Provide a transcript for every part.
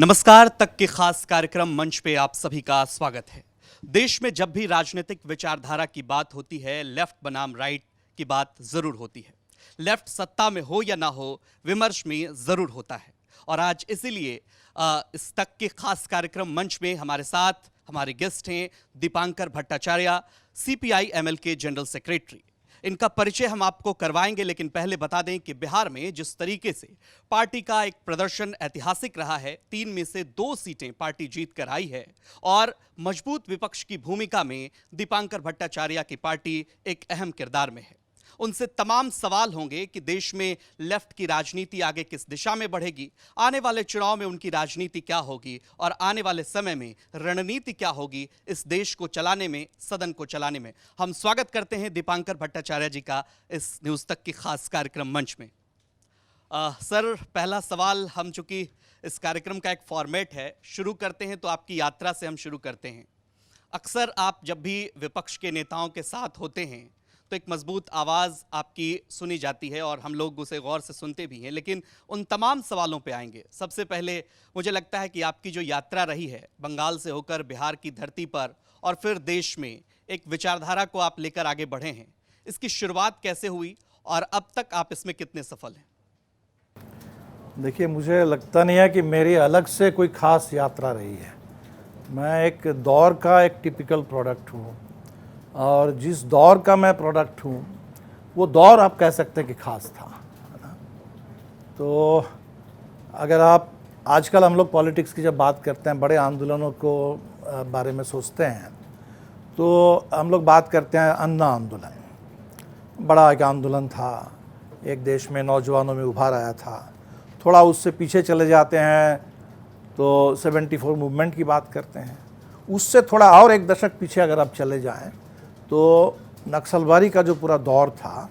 नमस्कार। तक के खास कार्यक्रम मंच पे आप सभी का स्वागत है। देश में जब भी राजनीतिक विचारधारा की बात होती है, लेफ्ट बनाम राइट की बात जरूर होती है। लेफ्ट सत्ता में हो या ना हो, विमर्श में जरूर होता है। और आज इसीलिए इस तक के खास कार्यक्रम मंच में हमारे साथ हमारे गेस्ट हैं दीपांकर भट्टाचार्य, सीपीआई एमएल के जनरल सेक्रेटरी। इनका परिचय हम आपको करवाएंगे, लेकिन पहले बता दें कि बिहार में जिस तरीके से पार्टी का एक प्रदर्शन ऐतिहासिक रहा है, 3 में से 2 सीटें पार्टी जीत कर आई है और मजबूत विपक्ष की भूमिका में दीपांकर भट्टाचार्य की पार्टी एक अहम किरदार में है। उनसे तमाम सवाल होंगे कि देश में लेफ्ट की राजनीति आगे किस दिशा में बढ़ेगी, आने वाले चुनाव में उनकी राजनीति क्या होगी और आने वाले समय में रणनीति क्या होगी इस देश को चलाने में, सदन को चलाने में। हम स्वागत करते हैं दीपांकर भट्टाचार्य जी का इस न्यूज़ तक की खास कार्यक्रम मंच में। सर, पहला सवाल, हम चूंकि इस कार्यक्रम का एक फॉर्मेट है, शुरू करते हैं तो आपकी यात्रा से हम शुरू करते हैं। अक्सर आप जब भी विपक्ष के नेताओं के साथ होते हैं तो एक मजबूत आवाज़ आपकी सुनी जाती है और हम लोग उसे गौर से सुनते भी हैं, लेकिन उन तमाम सवालों पे आएंगे। सबसे पहले मुझे लगता है कि आपकी जो यात्रा रही है बंगाल से होकर बिहार की धरती पर और फिर देश में, एक विचारधारा को आप लेकर आगे बढ़े हैं, इसकी शुरुआत कैसे हुई और अब तक आप इसमें कितने सफल हैं? देखिए, मुझे लगता नहीं है कि मेरी अलग से कोई खास यात्रा रही है। मैं एक दौर का एक टिपिकल प्रोडक्ट हूँ और जिस दौर का मैं प्रोडक्ट हूँ वो दौर आप कह सकते हैं कि खास था, है ना। तो अगर आप आजकल हम लोग पॉलिटिक्स की जब बात करते हैं, बड़े आंदोलनों को बारे में सोचते हैं, तो हम लोग बात करते हैं अन्ना आंदोलन। बड़ा एक आंदोलन था, एक देश में नौजवानों में उभार आया था। थोड़ा उससे पीछे चले जाते हैं तो 74 मूवमेंट की बात करते हैं। उससे थोड़ा और एक दशक पीछे अगर आप चले जाएं तो नक्सलवादी का जो पूरा दौर था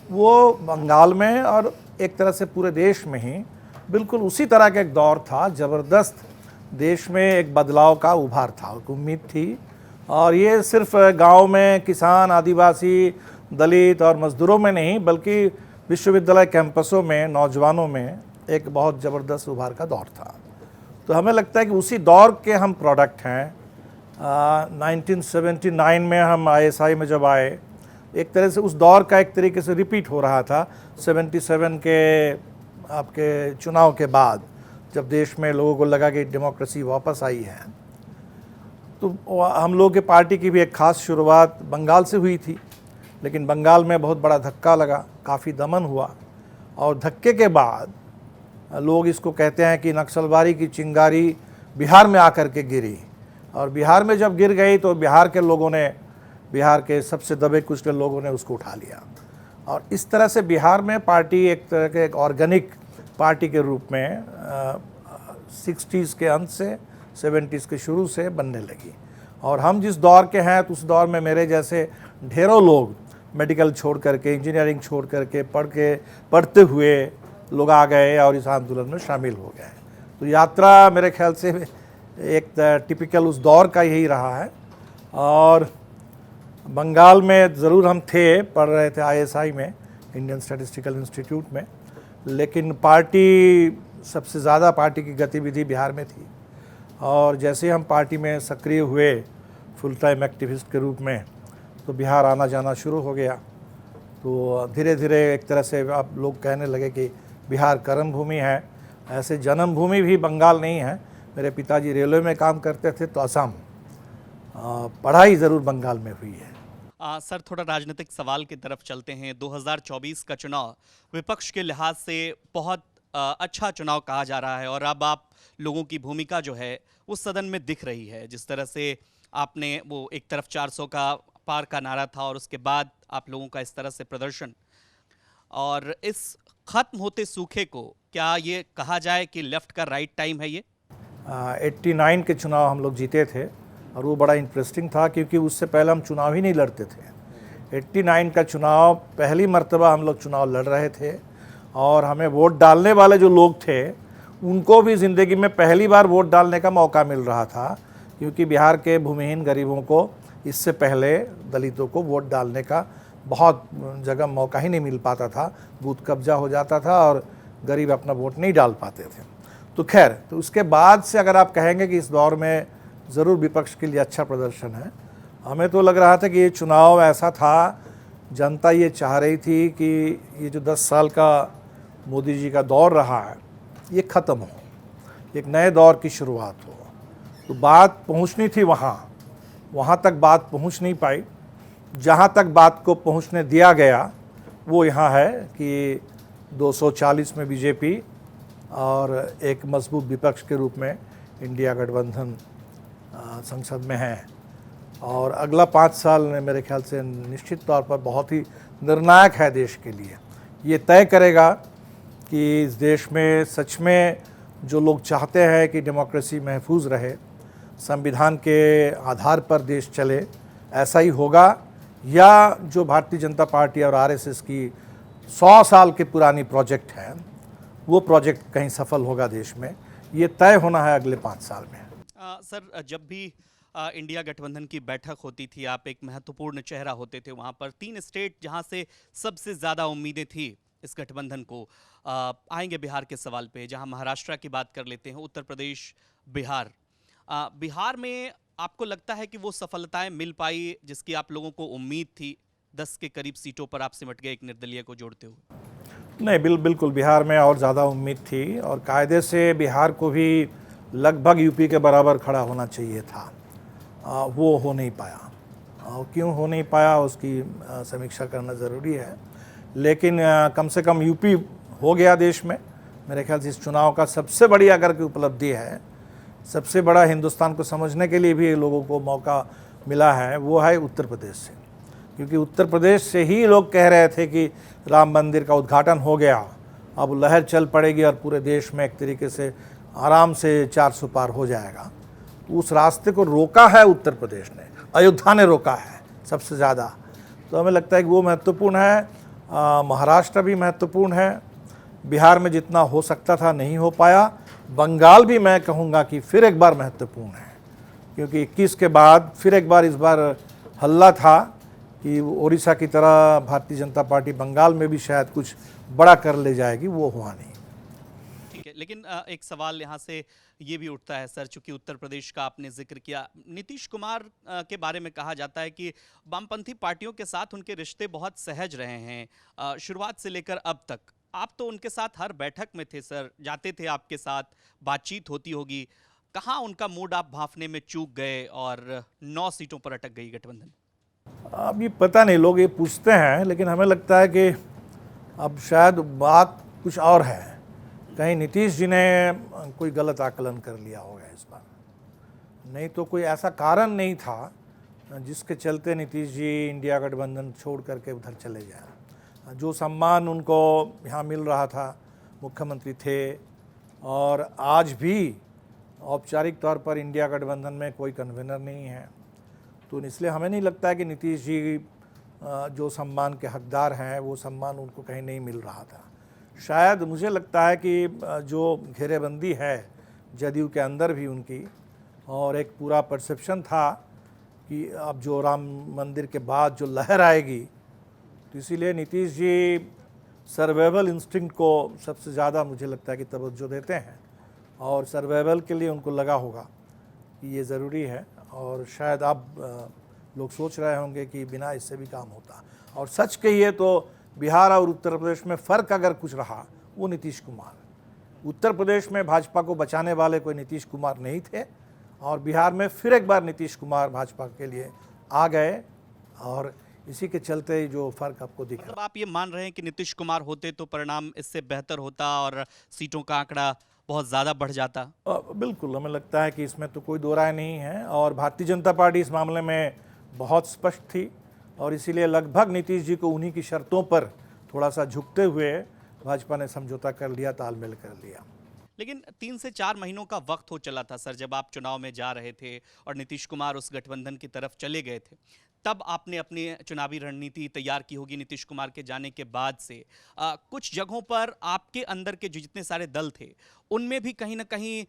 वो बंगाल में और एक तरह से पूरे देश में ही बिल्कुल उसी तरह का एक दौर था। ज़बरदस्त देश में एक बदलाव का उभार था, एक उम्मीद थी। और ये सिर्फ गांव में किसान, आदिवासी, दलित और मज़दूरों में नहीं, बल्कि विश्वविद्यालय कैंपसों में नौजवानों में एक बहुत ज़बरदस्त उभार का दौर था। तो हमें लगता है कि उसी दौर के हम प्रोडक्ट हैं। 1979 में हम आईएसआई में जब आए, एक तरह से उस दौर का एक तरीके से रिपीट हो रहा था। 77 के आपके चुनाव के बाद जब देश में लोगों को लगा कि डेमोक्रेसी वापस आई है, तो हम लोग के पार्टी की भी एक ख़ास शुरुआत बंगाल से हुई थी। लेकिन बंगाल में बहुत बड़ा धक्का लगा, काफ़ी दमन हुआ और धक्के के बाद लोग इसको कहते हैं कि नक्सलवादी की चिंगारी बिहार में आकर के गिरी। और बिहार में जब गिर गई तो बिहार के लोगों ने, बिहार के सबसे दबे कुचले लोगों ने उसको उठा लिया। और इस तरह से बिहार में पार्टी एक तरह के एक ऑर्गेनिक पार्टी के रूप में 60s के अंत से 70s के शुरू से बनने लगी। और हम जिस दौर के हैं तो उस दौर में मेरे जैसे ढेरों लोग मेडिकल छोड़ करके, इंजीनियरिंग छोड़ करके, पढ़ते हुए लोग आ गए और इस आंदोलन में शामिल हो गए। तो यात्रा मेरे ख्याल से एक टिपिकल उस दौर का यही रहा है। और बंगाल में ज़रूर हम थे, पढ़ रहे थे आईएसआई में, इंडियन स्टैटिस्टिकल इंस्टीट्यूट में, लेकिन पार्टी सबसे ज़्यादा पार्टी की गतिविधि बिहार में थी। और जैसे हम पार्टी में सक्रिय हुए फुल टाइम एक्टिविस्ट के रूप में, तो बिहार आना जाना शुरू हो गया। तो धीरे धीरे एक तरह से अब लोग कहने लगे कि बिहार कर्म भूमि है। ऐसे जन्मभूमि भी बंगाल नहीं है। मेरे पिताजी रेलवे में काम करते थे, तो असम, पढ़ाई ज़रूर बंगाल में हुई है। सर, थोड़ा राजनीतिक सवाल की तरफ चलते हैं। 2024 का चुनाव विपक्ष के लिहाज से बहुत अच्छा चुनाव कहा जा रहा है और अब आप लोगों की भूमिका जो है वो सदन में दिख रही है। जिस तरह से आपने वो एक तरफ 400 का पार का नारा था और उसके बाद आप लोगों का इस तरह से प्रदर्शन, और इस खत्म होते सूखे को क्या ये कहा जाए कि लेफ्ट का राइट टाइम है ये? 89 के चुनाव हम लोग जीते थे और वो बड़ा इंटरेस्टिंग था क्योंकि उससे पहले हम चुनाव ही नहीं लड़ते थे। 89 का चुनाव पहली मर्तबा हम लोग चुनाव लड़ रहे थे और हमें वोट डालने वाले जो लोग थे उनको भी ज़िंदगी में पहली बार वोट डालने का मौका मिल रहा था, क्योंकि बिहार के भूमिहीन गरीबों को इससे पहले, दलितों को वोट डालने का बहुत जगह मौका ही नहीं मिल पाता था। बूथ कब्जा हो जाता था और गरीब अपना वोट नहीं डाल पाते थे। तो खैर, तो उसके बाद से अगर आप कहेंगे कि इस दौर में ज़रूर विपक्ष के लिए अच्छा प्रदर्शन है। हमें तो लग रहा था कि ये चुनाव ऐसा था, जनता ये चाह रही थी कि ये जो 10 साल का मोदी जी का दौर रहा है ये ख़त्म हो, एक नए दौर की शुरुआत हो। तो बात पहुंचनी थी वहाँ तक बात पहुंच नहीं पाई। जहाँ तक बात को पहुंचने दिया गया वो यहाँ है कि 240 में बीजेपी और एक मजबूत विपक्ष के रूप में इंडिया गठबंधन संसद में है। और अगला 5 साल मेरे ख्याल से निश्चित तौर पर बहुत ही निर्णायक है देश के लिए। ये तय करेगा कि इस देश में सच में जो लोग चाहते हैं कि डेमोक्रेसी महफूज रहे, संविधान के आधार पर देश चले, ऐसा ही होगा, या जो भारतीय जनता पार्टी और आरएसएस की 100 साल की पुरानी प्रोजेक्ट है वो प्रोजेक्ट कहीं सफल होगा देश में। ये तय होना है अगले 5 साल में। सर, जब भी इंडिया गठबंधन की बैठक होती थी, आप एक महत्वपूर्ण चेहरा होते थे वहाँ पर। 3 स्टेट जहाँ से सबसे ज़्यादा उम्मीदें थी इस गठबंधन को, आएंगे बिहार के सवाल पे। जहाँ महाराष्ट्र की बात कर लेते हैं, उत्तर प्रदेश, बिहार। बिहार में आपको लगता है कि वो सफलताएं मिल पाई जिसकी आप लोगों को उम्मीद थी? 10 के करीब सीटों पर आप सिमट गए एक निर्दलीय को जोड़ते हुए। नहीं, बिल्कुल बिहार में और ज़्यादा उम्मीद थी, और कायदे से बिहार को भी लगभग यूपी के बराबर खड़ा होना चाहिए था। वो हो नहीं पाया। क्यों हो नहीं पाया उसकी समीक्षा करना ज़रूरी है, लेकिन कम से कम यूपी हो गया देश में। मेरे ख्याल से इस चुनाव का सबसे बड़ी अगर की उपलब्धि है, सबसे बड़ा हिंदुस्तान को समझने के लिए भी लोगों को मौका मिला है, वो है उत्तर प्रदेश से। क्योंकि उत्तर प्रदेश से ही लोग कह रहे थे कि राम मंदिर का उद्घाटन हो गया, अब लहर चल पड़ेगी और पूरे देश में एक तरीके से आराम से 400 पार हो जाएगा। तो उस रास्ते को रोका है उत्तर प्रदेश ने, अयोध्या ने रोका है सबसे ज़्यादा। तो हमें लगता है कि वो महत्वपूर्ण है। महाराष्ट्र भी महत्वपूर्ण है। बिहार में जितना हो सकता था नहीं हो पाया। बंगाल भी मैं कहूँगा कि फिर एक बार महत्वपूर्ण है, क्योंकि 21 के बाद फिर एक बार इस बार हल्ला था कि उड़ीसा की तरह भारतीय जनता पार्टी बंगाल में भी शायद कुछ बड़ा कर ले जाएगी, वो हुआ नहीं। ठीक है, लेकिन एक सवाल यहाँ से ये भी उठता है सर, चूंकि उत्तर प्रदेश का आपने जिक्र किया, नीतीश कुमार के बारे में कहा जाता है कि वामपंथी पार्टियों के साथ उनके रिश्ते बहुत सहज रहे हैं शुरुआत से लेकर अब तक। आप तो उनके साथ हर बैठक में थे सर, जाते थे, आपके साथ बातचीत होती होगी। कहाँ उनका मूड आप भांपने में चूक गए और 9 सीटों पर अटक गई गठबंधन? अब ये पता नहीं, लोग ये पूछते हैं, लेकिन हमें लगता है कि अब शायद बात कुछ और है। कहीं नीतीश जी ने कोई गलत आकलन कर लिया होगा इस बार, नहीं तो कोई ऐसा कारण नहीं था जिसके चलते नीतीश जी इंडिया गठबंधन छोड़ करके उधर चले जाए। जो सम्मान उनको यहाँ मिल रहा था, मुख्यमंत्री थे, और आज भी औपचारिक तौर पर इंडिया गठबंधन में कोई कन्वीनर नहीं है, तो इसलिए हमें नहीं लगता है कि नीतीश जी जो सम्मान के हकदार हैं वो सम्मान उनको कहीं नहीं मिल रहा था। शायद मुझे लगता है कि जो घेरेबंदी है जदयू के अंदर भी उनकी, और एक पूरा परसेप्शन था कि अब जो राम मंदिर के बाद जो लहर आएगी, तो इसीलिए नीतीश जी सर्वाइवल इंस्टिंक्ट को सबसे ज़्यादा मुझे लगता है कि तवज्जो देते हैं, और सर्वाइवल के लिए उनको लगा होगा कि ये ज़रूरी है। और शायद अब लोग सोच रहे होंगे कि बिना इससे भी काम होता। और सच कहिए तो बिहार और उत्तर प्रदेश में फ़र्क अगर कुछ रहा वो नीतीश कुमार। उत्तर प्रदेश में भाजपा को बचाने वाले कोई नीतीश कुमार नहीं थे, और बिहार में फिर एक बार नीतीश कुमार भाजपा के लिए आ गए, और इसी के चलते जो फ़र्क आपको दिख रहा है। मतलब आप ये मान रहे हैं कि नीतीश कुमार होते तो परिणाम इससे बेहतर होता और सीटों का आंकड़ा बहुत ज़्यादा बढ़ जाता? बिल्कुल, हमें लगता है कि इसमें तो कोई दो राय नहीं है, और भारतीय जनता पार्टी इस मामले में बहुत स्पष्ट थी, और इसीलिए लगभग नीतीश जी को उन्हीं की शर्तों पर थोड़ा सा झुकते हुए भाजपा ने समझौता कर लिया, तालमेल कर लिया। लेकिन 3 से 4 महीनों का वक्त हो चला था सर, जब आप चुनाव में जा रहे थे और नीतीश कुमार उस गठबंधन की तरफ चले गए थे। तब आपने अपनी चुनावी रणनीति तैयार की होगी नीतीश कुमार के जाने के बाद से। कुछ जगहों पर आपके अंदर के जो जितने सारे दल थे उनमें भी कहीं ना कहीं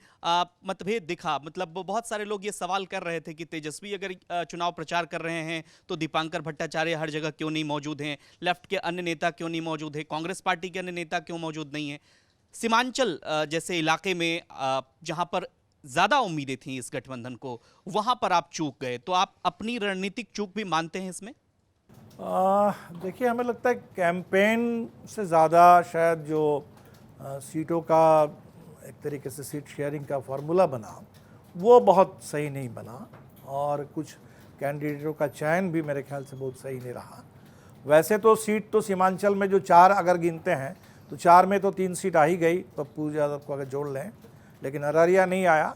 मतभेद दिखा। मतलब बहुत सारे लोग ये सवाल कर रहे थे कि तेजस्वी अगर चुनाव प्रचार कर रहे हैं तो दीपांकर भट्टाचार्य हर जगह क्यों नहीं मौजूद हैं, लेफ्ट के अन्य नेता क्यों नहीं मौजूद हैं, कांग्रेस पार्टी के अन्य नेता क्यों मौजूद नहीं हैं। सीमांचल जैसे इलाके में जहां पर ज्यादा उम्मीदें थी इस गठबंधन को, वहां पर आप चूक गए, तो आप अपनी रणनीतिक चूक भी मानते हैं इसमें? देखिए, हमें लगता है कैंपेन से ज़्यादा शायद जो सीटों का एक तरीके से सीट शेयरिंग का फार्मूला बना, वो बहुत सही नहीं बना, और कुछ कैंडिडेटों का चयन भी मेरे ख्याल से बहुत सही नहीं रहा। वैसे तो सीट तो सीमांचल में जो 4 अगर गिनते हैं तो 4 में तो 3 सीट आ ही गई पप्पू यादव को अगर जोड़ लें, लेकिन अररिया नहीं आया,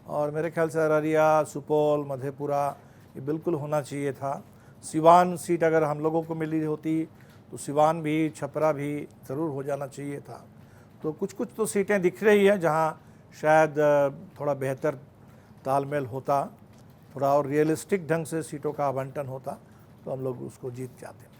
और मेरे ख्याल से अररिया, सुपौल, मधेपुरा ये बिल्कुल होना चाहिए था। सिवान सीट अगर हम लोगों को मिली होती तो सिवान भी, छपरा भी ज़रूर हो जाना चाहिए था। तो कुछ कुछ तो सीटें दिख रही है जहां शायद थोड़ा बेहतर तालमेल होता, थोड़ा और रियलिस्टिक ढंग से सीटों का आवंटन होता, तो हम लोग उसको जीत जाते।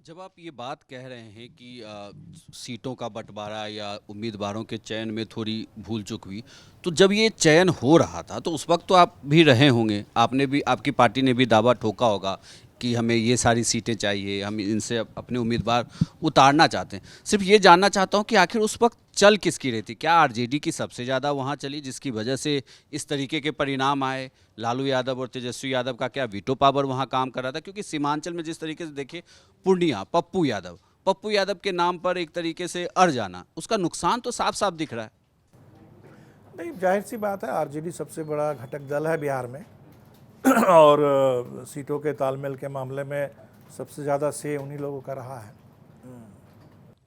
जब आप ये बात कह रहे हैं कि सीटों का बंटवारा या उम्मीदवारों के चयन में थोड़ी भूल चूक हुई, तो जब ये चयन हो रहा था तो उस वक्त तो आप भी रहे होंगे, आपने भी, आपकी पार्टी ने भी दावा ठोका होगा कि हमें ये सारी सीटें चाहिए, हम इनसे अपने उम्मीदवार उतारना चाहते हैं। सिर्फ ये जानना चाहता हूँ कि आखिर उस वक्त चल किसकी रही थी? क्या आरजेडी की सबसे ज़्यादा वहाँ चली जिसकी वजह से इस तरीके के परिणाम आए? लालू यादव और तेजस्वी यादव का क्या वीटो पावर वहाँ काम कर रहा था? क्योंकि सीमांचल में जिस तरीके से देखिए, पूर्णिया, पप्पू यादव के नाम पर एक तरीके से अड़ जाना, उसका नुकसान तो साफ साफ दिख रहा है। नहीं, जाहिर सी बात है, आरजेडी सबसे बड़ा घटक दल है बिहार में, और सीटों के तालमेल के मामले में सबसे ज़्यादा से उन्हीं लोगों का रहा है।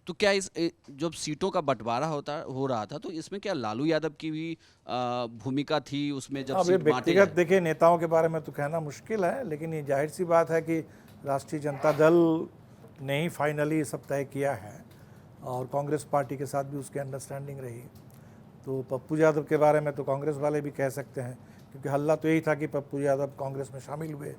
तो क्या इस जब सीटों का बंटवारा हो रहा था तो इसमें क्या लालू यादव की भी भूमिका थी उसमें? जब अब ये सीट बांटे व्यक्तिगत देखिए नेताओं के बारे में तो कहना मुश्किल है, लेकिन ये जाहिर सी बात है कि राष्ट्रीय जनता दल ने ही फाइनली सब तय किया है, और कांग्रेस पार्टी के साथ भी उसकी अंडरस्टैंडिंग रही। तो पप्पू यादव के बारे में तो कांग्रेस वाले भी कह सकते हैं, क्योंकि हल्ला तो यही था कि पप्पू यादव कांग्रेस में शामिल हुए।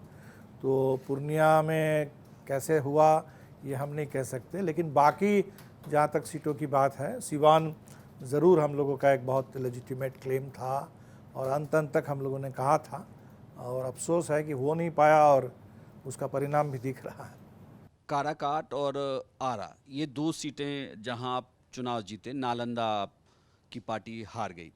तो पूर्णिया में कैसे हुआ ये हम नहीं कह सकते, लेकिन बाकी जहाँ तक सीटों की बात है, सिवान ज़रूर हम लोगों का एक बहुत लेजिटिमेट क्लेम था, और अंत तक हम लोगों ने कहा था, और अफसोस है कि हो नहीं पाया, और उसका परिणाम भी दिख रहा है। काराकाट और आरा, ये 2 सीटें जहां आप चुनाव जीते, नालंदा की पार्टी हार गई।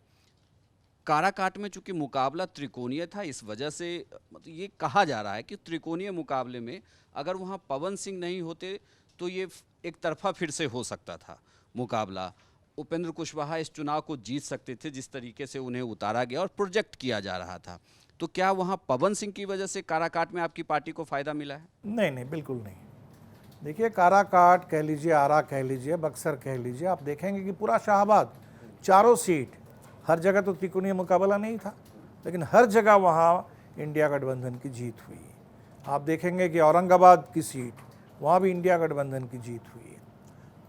काराकाट में चूंकि मुकाबला त्रिकोणीय था, इस वजह से मतलब ये कहा जा रहा है कि त्रिकोणीय मुकाबले में अगर वहां पवन सिंह नहीं होते तो ये एक तरफा फिर से हो सकता था मुकाबला। उपेंद्र कुशवाहा इस चुनाव को जीत सकते थे जिस तरीके से उन्हें उतारा गया और प्रोजेक्ट किया जा रहा था। तो क्या वहां पवन सिंह की वजह से काराकाट में आपकी पार्टी को फ़ायदा मिला है? नहीं नहीं, बिल्कुल नहीं। देखिए, काराकाट कह लीजिए, आरा कह लीजिए, बक्सर कह लीजिए, आप देखेंगे कि पूरा शाहबाद, चारों सीट, हर जगह तो त्रिकोणीय मुकाबला नहीं था, लेकिन हर जगह वहाँ इंडिया गठबंधन की जीत हुई। आप देखेंगे कि औरंगाबाद की सीट, वहाँ भी इंडिया गठबंधन की जीत हुई।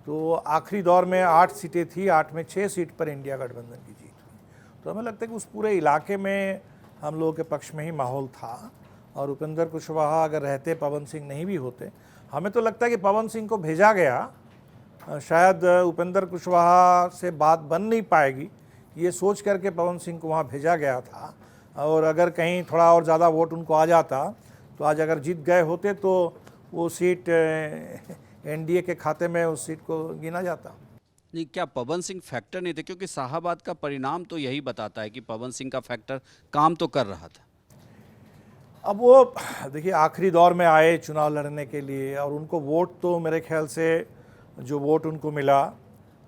तो आखिरी दौर में 8 सीटें थी, 8 में 6 सीट पर इंडिया गठबंधन की जीत हुई। तो हमें लगता है कि उस पूरे इलाके में हम लोगों के पक्ष में ही माहौल था, और उपेंद्र कुशवाहा अगर रहते, पवन सिंह नहीं भी होते, हमें तो लगता है कि पवन सिंह को भेजा गया, शायद उपेंद्र कुशवाहा से बात बन नहीं पाएगी, ये सोच करके पवन सिंह को वहाँ भेजा गया था। और अगर कहीं थोड़ा और ज़्यादा वोट उनको आ जाता तो आज अगर जीत गए होते तो वो सीट एनडीए के खाते में उस सीट को गिना जाता। नहीं, क्या पवन सिंह फैक्टर नहीं थे? क्योंकि शाहबाद का परिणाम तो यही बताता है कि पवन सिंह का फैक्टर काम तो कर रहा था। अब वो देखिए आखिरी दौर में आए चुनाव लड़ने के लिए, और उनको वोट तो मेरे ख्याल से जो वोट उनको मिला,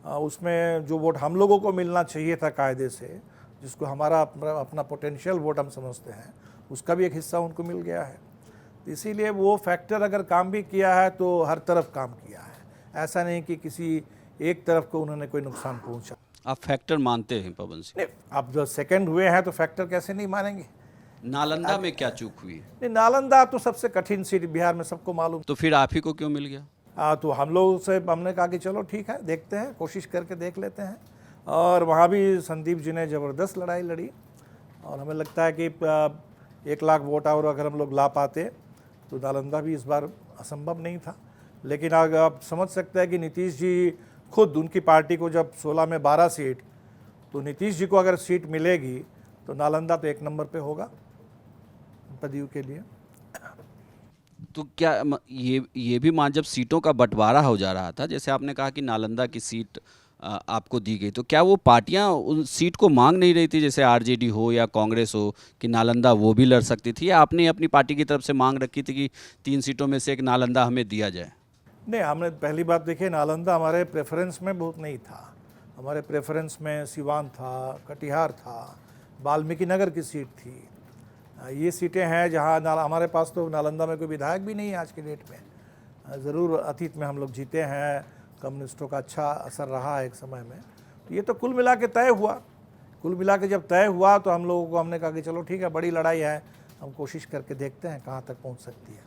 उसमें जो वोट हम लोगों को मिलना चाहिए था कायदे से, जिसको हमारा अपना पोटेंशियल वोट हम समझते हैं, उसका भी एक हिस्सा उनको मिल गया है। तो इसीलिए वो फैक्टर अगर काम भी किया है तो हर तरफ काम किया है, ऐसा नहीं कि किसी एक तरफ को उन्होंने कोई नुकसान पहुंचा। आप फैक्टर मानते हैं पवन सिंह? नहीं, अब जो सेकंड हुए हैं तो फैक्टर कैसे नहीं मानेंगे। नालंदा में क्या चूक हुई? नहीं, नालंदा तो सबसे कठिन सीट बिहार में, सबको मालूम। तो फिर आप ही को क्यों मिल गया? तो हम लोग से हमने कहा कि चलो ठीक है, देखते हैं, कोशिश करके देख लेते हैं, और वहाँ भी संदीप जी ने ज़बरदस्त लड़ाई लड़ी, और हमें लगता है कि 1 लाख वोट और अगर हम लोग ला पाते तो नालंदा भी इस बार असंभव नहीं था। लेकिन अगर आप समझ सकते हैं कि नीतीश जी खुद, उनकी पार्टी को जब 16 में 12 सीट, तो नीतीश जी को अगर सीट मिलेगी तो नालंदा तो 1 नंबर पे होगा बदायूं के लिए। तो क्या ये भी मान, जब सीटों का बंटवारा हो जा रहा था, जैसे आपने कहा कि नालंदा की सीट आपको दी गई, तो क्या वो पार्टियां उन सीट को मांग नहीं रही थी, जैसे आरजेडी हो या कांग्रेस हो, कि नालंदा वो भी लड़ सकती थी, या आपने अपनी पार्टी की तरफ से मांग रखी थी कि 3 सीटों में से एक नालंदा हमें दिया जाए? नहीं, हमने पहली बात देखिए, नालंदा हमारे प्रेफरेंस में बहुत नहीं था। हमारे प्रेफरेंस में सिवान था, कटिहार था, वाल्मीकि नगर की सीट थी। ये सीटें हैं जहाँ हमारे पास तो नालंदा में कोई विधायक भी नहीं है आज के डेट में। ज़रूर अतीत में हम लोग जीते हैं, कम्युनिस्टों का अच्छा असर रहा है एक समय में। तो ये तो कुल मिला के तय हुआ। कुल मिला के जब तय हुआ तो हम लोगों को हमने कहा कि चलो ठीक है, बड़ी लड़ाई है, हम कोशिश करके देखते हैं कहाँ तक पहुँच सकती है।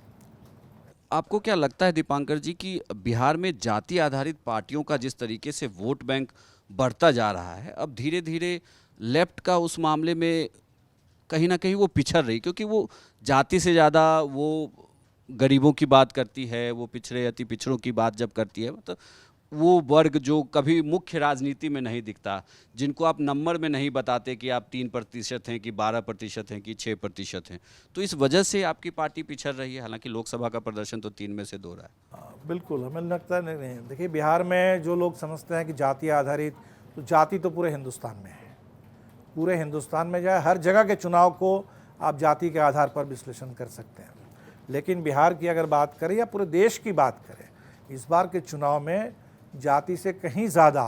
आपको क्या लगता है दीपांकर जी कि बिहार में जाति आधारित पार्टियों का जिस तरीके से वोट बैंक बढ़ता जा रहा है, अब धीरे धीरे लेफ्ट का उस मामले में कहीं ना कहीं वो पिछड़ रही, क्योंकि वो जाति से ज़्यादा वो गरीबों की बात करती है, वो पिछड़े अति पिछड़ों की बात जब करती है, मतलब वो वर्ग जो कभी मुख्य राजनीति में नहीं दिखता, जिनको आप नंबर में नहीं बताते कि आप 3% हैं कि 12% हैं कि 6% हैं, तो इस वजह से आपकी पार्टी पिछड़ रही है। हालांकि लोकसभा का प्रदर्शन तो 3 में से 2 रहा है। बिल्कुल, हमें लगता है नहीं, देखिए बिहार में जो लोग समझते हैं कि जाति आधारित, तो जाति तो पूरे हिंदुस्तान में है। पूरे हिंदुस्तान में जाए, हर जगह के चुनाव को आप जाति के आधार पर विश्लेषण कर सकते हैं। लेकिन बिहार की अगर बात करें या पूरे देश की बात करें, इस बार के चुनाव में जाति से कहीं ज़्यादा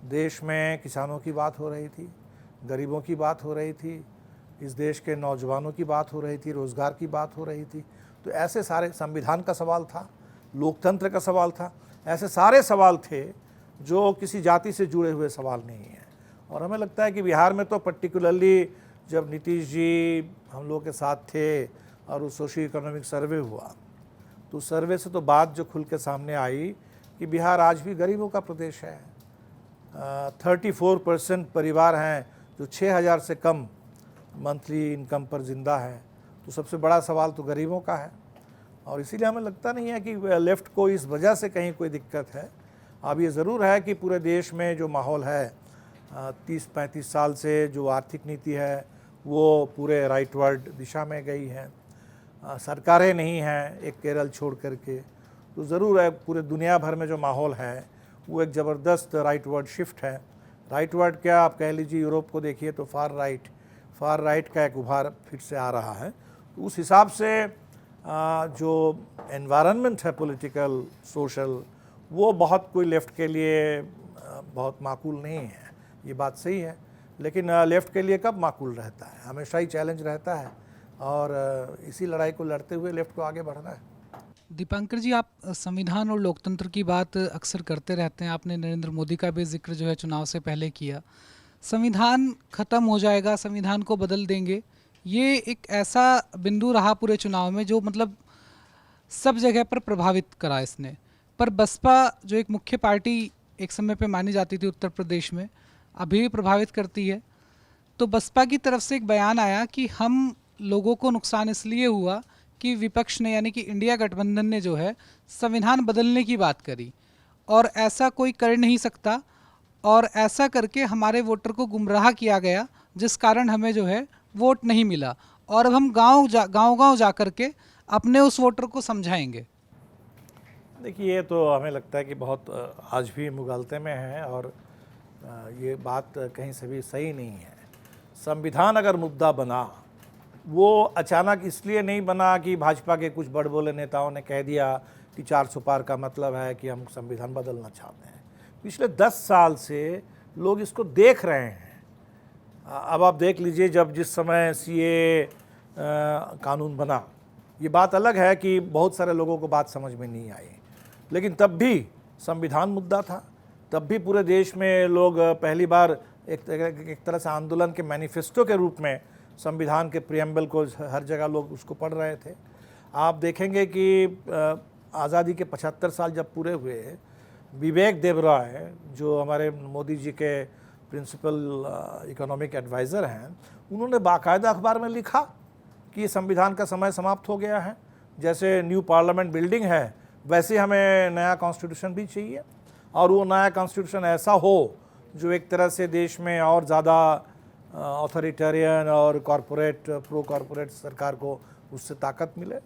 देश में किसानों की बात हो रही थी, गरीबों की बात हो रही थी, इस देश के नौजवानों की बात हो रही थी, रोज़गार की बात हो रही थी। तो ऐसे सारे, संविधान का सवाल था, लोकतंत्र का सवाल था, ऐसे सारे सवाल थे जो किसी जाति से जुड़े हुए सवाल नहीं हैं। और हमें लगता है कि बिहार में तो पर्टिकुलरली जब नीतीश जी हम लोग के साथ थे और वो सोशियो इकोनॉमिक सर्वे हुआ, तो सर्वे से तो बात जो खुल के सामने आई कि बिहार आज भी गरीबों का प्रदेश है। 34% परिवार हैं जो 6,000 से कम मंथली इनकम पर ज़िंदा है। तो सबसे बड़ा सवाल तो गरीबों का है। और इसीलिए हमें लगता नहीं है कि लेफ़्ट को इस वजह से कहीं कोई दिक्कत है। अब ये ज़रूर है कि पूरे देश में जो माहौल है, 30-35 साल से जो आर्थिक नीति है वो पूरे राइटवर्ड दिशा में गई है। सरकारें नहीं हैं, एक केरल छोड़ करके। तो ज़रूर है पूरे दुनिया भर में जो माहौल है वो एक ज़बरदस्त राइटवर्ड शिफ्ट है। राइटवर्ड क्या, आप कह लीजिए यूरोप को देखिए तो फार राइट का एक उभार फिर से आ रहा है। तो उस हिसाब से जो एनवायरनमेंट है पॉलिटिकल सोशल, वो बहुत कोई लेफ़्ट के लिए बहुत माकूल नहीं है। ये बात सही है, लेकिन लेफ़्ट के लिए कब माकूल रहता है? हमेशा ही चैलेंज रहता है और इसी लड़ाई को लड़ते हुए लेफ़्ट को आगे बढ़ना है। दीपांकर जी, आप संविधान और लोकतंत्र की बात अक्सर करते रहते हैं। आपने नरेंद्र मोदी का भी जिक्र जो है चुनाव से पहले किया। संविधान ख़त्म हो जाएगा, संविधान को बदल देंगे, ये एक ऐसा बिंदु रहा पूरे चुनाव में जो मतलब सब जगह पर प्रभावित करा इसने। पर बसपा जो एक मुख्य पार्टी एक समय पे मानी जाती थी उत्तर प्रदेश में, अभी भी प्रभावित करती है। तो बसपा की तरफ से एक बयान आया कि हम लोगों को नुकसान इसलिए हुआ कि विपक्ष ने, यानी कि इंडिया गठबंधन ने जो है संविधान बदलने की बात करी, और ऐसा कोई कर नहीं सकता, और ऐसा करके हमारे वोटर को गुमराह किया गया, जिस कारण हमें जो है वोट नहीं मिला, और अब हम गांव जा कर के अपने उस वोटर को समझाएंगे। देखिए, ये तो हमें लगता है कि बहुत आज भी मुगालते में है और ये बात कहीं से भी सही नहीं है। संविधान अगर मुद्दा बना, वो अचानक इसलिए नहीं बना कि भाजपा के कुछ बड़ बोले नेताओं ने कह दिया कि 400 पार का मतलब है कि हम संविधान बदलना चाहते हैं। पिछले 10 साल से लोग इसको देख रहे हैं। अब आप देख लीजिए, जब जिस समय सीए कानून बना, ये बात अलग है कि बहुत सारे लोगों को बात समझ में नहीं आई, लेकिन तब भी संविधान मुद्दा था। तब भी पूरे देश में लोग पहली बार एक तरह से आंदोलन के मैनिफेस्टो के रूप में संविधान के प्रियम्बल को हर जगह लोग उसको पढ़ रहे थे। आप देखेंगे कि आज़ादी के 75 साल जब पूरे हुए, विवेक देबरॉय जो हमारे मोदी जी के प्रिंसिपल इकोनॉमिक एडवाइज़र हैं, उन्होंने बाकायदा अखबार में लिखा कि ये संविधान का समय समाप्त हो गया है। जैसे न्यू पार्लियामेंट बिल्डिंग है, वैसे हमें नया कॉन्स्टिट्यूशन भी चाहिए, और वो नया कॉन्स्टिट्यूशन ऐसा हो जो एक तरह से देश में और ज़्यादा ऑथोरिटेरियन और प्रो कॉरपोरेट सरकार को उससे ताकत मिले।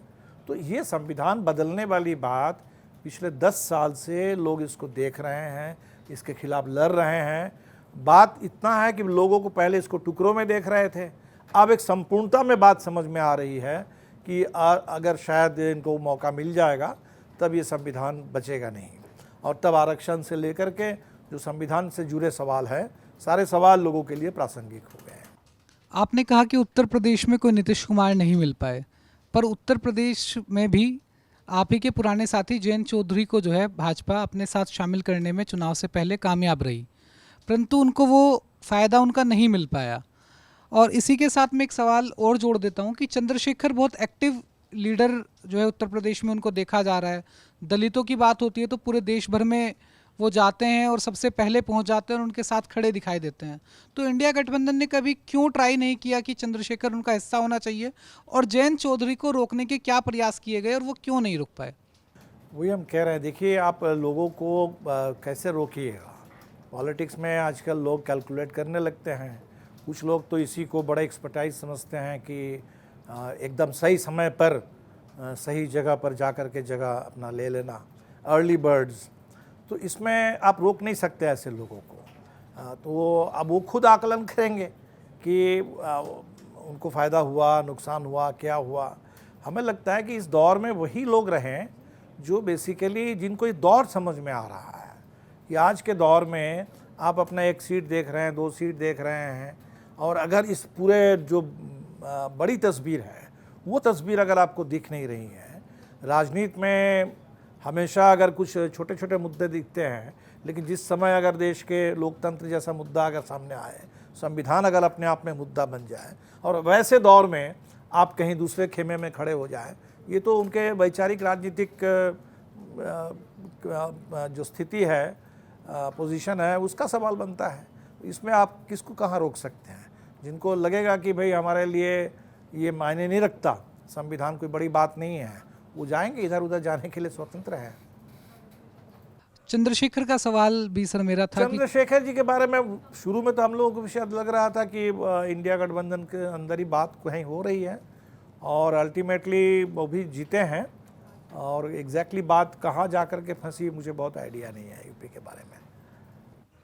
तो ये संविधान बदलने वाली बात पिछले 10 साल से लोग इसको देख रहे हैं, इसके खिलाफ लड़ रहे हैं। बात इतना है कि लोगों को पहले इसको टुकड़ों में देख रहे थे, अब एक संपूर्णता में बात समझ में आ रही है कि अगर शायद इनको मौका मिल जाएगा तब ये संविधान बचेगा नहीं, और तब आरक्षण से लेकर के जो संविधान से जुड़े सवाल है, सारे सवाल लोगों के लिए प्रासंगिक हो गए हैं। आपने कहा कि उत्तर प्रदेश में कोई नीतीश कुमार नहीं मिल पाए, पर उत्तर प्रदेश में भी आप ही के पुराने साथी जयंत चौधरी को जो है भाजपा अपने साथ शामिल करने में चुनाव से पहले कामयाब रही, परंतु उनको वो फ़ायदा उनका नहीं मिल पाया। और इसी के साथ मैं एक सवाल और जोड़ देता हूँ कि चंद्रशेखर बहुत एक्टिव लीडर जो है उत्तर प्रदेश में उनको देखा जा रहा है। दलितों की बात होती है तो पूरे देश भर में वो जाते हैं और सबसे पहले पहुंच जाते हैं और उनके साथ खड़े दिखाई देते हैं। तो इंडिया गठबंधन ने कभी क्यों ट्राई नहीं किया कि चंद्रशेखर उनका हिस्सा होना चाहिए, और जयंत चौधरी को रोकने के क्या प्रयास किए गए और वो क्यों नहीं रुक पाए? वही हम कह रहे हैं, देखिए आप लोगों को कैसे रोकिएगा। पॉलिटिक्स में आजकल लोग कैलकुलेट करने लगते हैं। कुछ लोग तो इसी को बड़ा एक्सपर्टाइज समझते हैं कि एकदम सही समय पर सही जगह पर जा कर के जगह अपना ले लेना, अर्ली बर्ड्स। तो इसमें आप रोक नहीं सकते ऐसे लोगों को। तो अब वो खुद आकलन करेंगे कि उनको फ़ायदा हुआ, नुकसान हुआ, क्या हुआ। हमें लगता है कि इस दौर में वही लोग रहें जो बेसिकली जिनको ये दौर समझ में आ रहा है कि आज के दौर में आप अपना 1 सीट देख रहे हैं, 2 सीट देख रहे हैं, और अगर इस पूरे जो बड़ी तस्वीर है वो तस्वीर अगर आपको दिख नहीं रही है। राजनीति में हमेशा अगर कुछ छोटे छोटे मुद्दे दिखते हैं, लेकिन जिस समय अगर देश के लोकतंत्र जैसा मुद्दा अगर सामने आए, संविधान अगर अपने आप में मुद्दा बन जाए और वैसे दौर में आप कहीं दूसरे खेमे में खड़े हो जाए, ये तो उनके वैचारिक राजनीतिक जो स्थिति है, पोजीशन है, उसका सवाल बनता है। इसमें आप किसको कहाँ रोक सकते हैं? जिनको लगेगा कि भाई हमारे लिए ये मायने नहीं रखता, संविधान कोई बड़ी बात नहीं है, वो जाएंगे, इधर उधर जाने के लिए स्वतंत्र है। चंद्रशेखर का सवाल भी सर मेरा था कि चंद्रशेखर जी के बारे में शुरू में तो हम लोगों को शायद लग रहा था कि इंडिया गठबंधन के अंदर ही बात कहीं हो रही है, और अल्टीमेटली वो भी जीते हैं, और एग्जैक्टली बात कहाँ जा कर के फंसी मुझे बहुत आइडिया नहीं है यूपी के बारे में।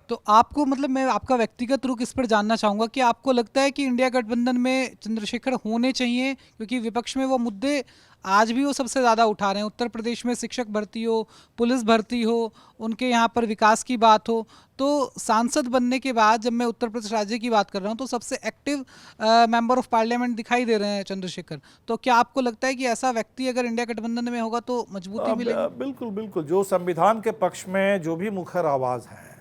तो आपको मतलब मैं आपका व्यक्तिगत रुख इस पर जानना चाहूँगा कि आपको लगता है कि इंडिया गठबंधन में चंद्रशेखर होने चाहिए, क्योंकि विपक्ष में वो मुद्दे आज भी वो सबसे ज़्यादा उठा रहे हैं। उत्तर प्रदेश में शिक्षक भर्ती हो, पुलिस भर्ती हो, उनके यहाँ पर विकास की बात हो, तो सांसद बनने के बाद जब मैं उत्तर प्रदेश राज्य की बात कर रहा हूँ तो सबसे एक्टिव मेंबर ऑफ पार्लियामेंट दिखाई दे रहे हैं चंद्रशेखर। तो क्या आपको लगता है कि ऐसा व्यक्ति अगर इंडिया गठबंधन में होगा तो मजबूती मिलेगी? बिल्कुल बिल्कुल, जो संविधान के पक्ष में जो भी मुखर आवाज़ है,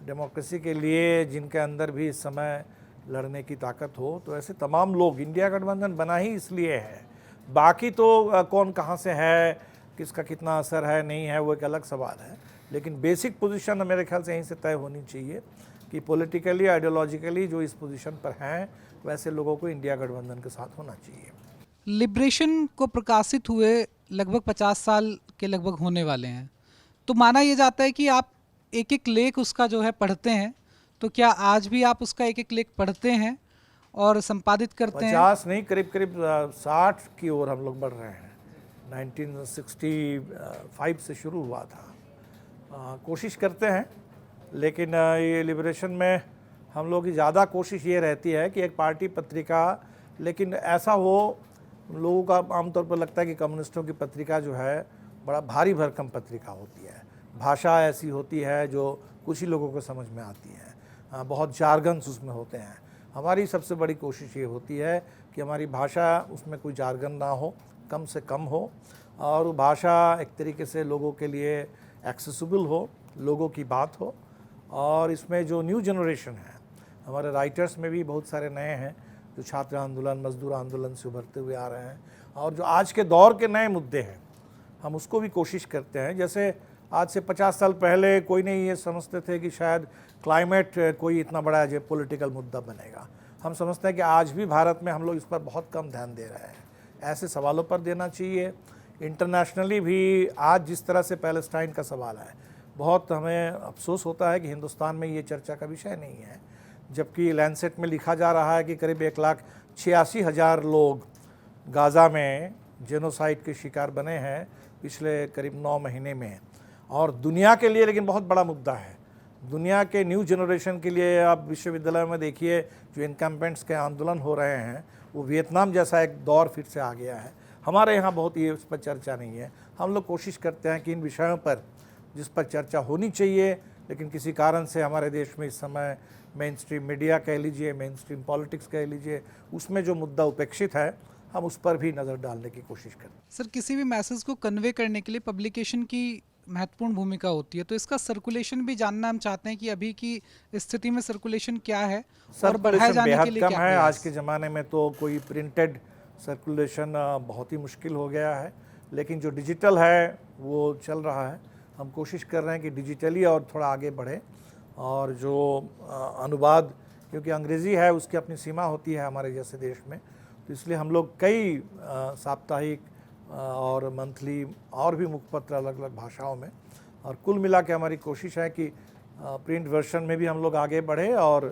डेमोक्रेसी के लिए जिनके अंदर भी इस समय लड़ने की ताकत हो, तो ऐसे तमाम लोग, इंडिया गठबंधन बना ही इसलिए है। बाकी तो कौन कहाँ से है, किसका कितना असर है नहीं है, वो एक अलग सवाल है, लेकिन बेसिक पोजीशन मेरे ख्याल से यहीं से तय होनी चाहिए कि पॉलिटिकली, आइडियोलॉजिकली जो इस पोजीशन पर हैं, वैसे लोगों को इंडिया गठबंधन के साथ होना चाहिए। लिबरेशन को प्रकाशित हुए लगभग 50 साल के लगभग होने वाले हैं, तो माना यह जाता है कि आप एक एक लेख उसका जो है पढ़ते हैं, तो क्या आज भी आप उसका एक एक लेख पढ़ते हैं और संपादित करते हैं? 50 नहीं, करीब करीब 60 की ओर हम लोग बढ़ रहे हैं। 1965 से शुरू हुआ था। कोशिश करते हैं, लेकिन ये लिबरेशन में हम लोग की ज़्यादा कोशिश ये रहती है कि एक पार्टी पत्रिका, लेकिन ऐसा हो, लोगों का आमतौर पर लगता है कि कम्युनिस्टों की पत्रिका जो है बड़ा भारी भरकम पत्रिका होती है, भाषा ऐसी होती है जो कुछ ही लोगों को समझ में आती है, बहुत जार्गन्स उसमें होते हैं। हमारी सबसे बड़ी कोशिश ये होती है कि हमारी भाषा, उसमें कोई जार्गन ना हो, कम से कम हो, और वो भाषा एक तरीके से लोगों के लिए एक्सेसिबल हो, लोगों की बात हो। और इसमें जो न्यू जनरेशन है, हमारे राइटर्स में भी बहुत सारे नए हैं जो छात्र आंदोलन, मजदूर आंदोलन से उभरते हुए आ रहे हैं, और जो आज के दौर के नए मुद्दे हैं हम उसको भी कोशिश करते हैं। जैसे आज से 50 साल पहले कोई नहीं ये समझते थे कि शायद क्लाइमेट कोई इतना बड़ा जो पॉलिटिकल मुद्दा बनेगा। हम समझते हैं कि आज भी भारत में हम लोग इस पर बहुत कम ध्यान दे रहे हैं, ऐसे सवालों पर देना चाहिए। इंटरनेशनली भी आज जिस तरह से पैलेस्टाइन का सवाल है, बहुत हमें अफसोस होता है कि हिंदुस्तान में ये चर्चा का विषय नहीं है, जबकि लैंसेट में लिखा जा रहा है कि करीब 1,86,000 लोग गाज़ा में जेनोसाइड के शिकार बने हैं पिछले करीब 9 महीने में। और दुनिया के लिए लेकिन बहुत बड़ा मुद्दा है, दुनिया के न्यू जनरेशन के लिए आप विश्वविद्यालय में देखिए, जो इनकम्पेंट्स के आंदोलन हो रहे हैं वो वियतनाम जैसा एक दौर फिर से आ गया है। हमारे यहाँ बहुत ये उस पर चर्चा नहीं है। हम लोग कोशिश करते हैं कि इन विषयों पर जिस पर चर्चा होनी चाहिए, लेकिन किसी कारण से हमारे देश में इस समय मेन स्ट्रीम मीडिया कह लीजिए, मेन स्ट्रीम पॉलिटिक्स कह लीजिए, उसमें जो मुद्दा उपेक्षित है हम उस पर भी नज़र डालने की कोशिश करते हैं। सर, किसी भी मैसेज को कन्वे करने के लिए पब्लिकेशन की महत्वपूर्ण भूमिका होती है, तो इसका सर्कुलेशन भी जानना हम चाहते हैं कि अभी की स्थिति में सर्कुलेशन क्या है और बढ़ाए सर्कुलेशन जाने के बेहद लिए कम क्या है। प्रयास? आज के ज़माने में तो कोई प्रिंटेड सर्कुलेशन बहुत ही मुश्किल हो गया है, लेकिन जो डिजिटल है वो चल रहा है। हम कोशिश कर रहे हैं कि डिजिटली और थोड़ा आगे बढ़े, और जो अनुवाद, क्योंकि अंग्रेज़ी है उसकी अपनी सीमा होती है हमारे जैसे देश में, तो इसलिए हम लोग कई साप्ताहिक और मंथली और भी मुखपत्र अलग अलग भाषाओं में, और कुल मिला के हमारी कोशिश है कि प्रिंट वर्जन में भी हम लोग आगे बढ़े, और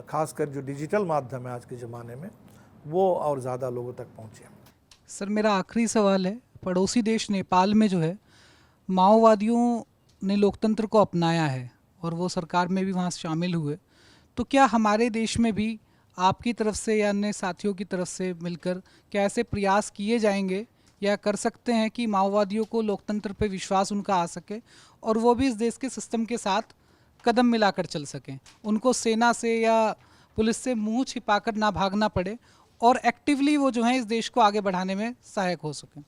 ख़ासकर जो डिजिटल माध्यम है आज के ज़माने में वो और ज़्यादा लोगों तक पहुँचे। सर, मेरा आखिरी सवाल है, पड़ोसी देश नेपाल में जो है माओवादियों ने लोकतंत्र को अपनाया है और वो सरकार में भी वहाँ शामिल हुए, तो क्या हमारे देश में भी आपकी तरफ से या अन्य साथियों की तरफ से मिलकर क्या ऐसे प्रयास किए जाएंगे या कर सकते हैं कि माओवादियों को लोकतंत्र पे विश्वास उनका आ सके और वो भी इस देश के सिस्टम के साथ कदम मिलाकर चल सकें, उनको सेना से या पुलिस से मुंह छिपाकर ना भागना पड़े और एक्टिवली वो जो है इस देश को आगे बढ़ाने में सहायक हो सकें?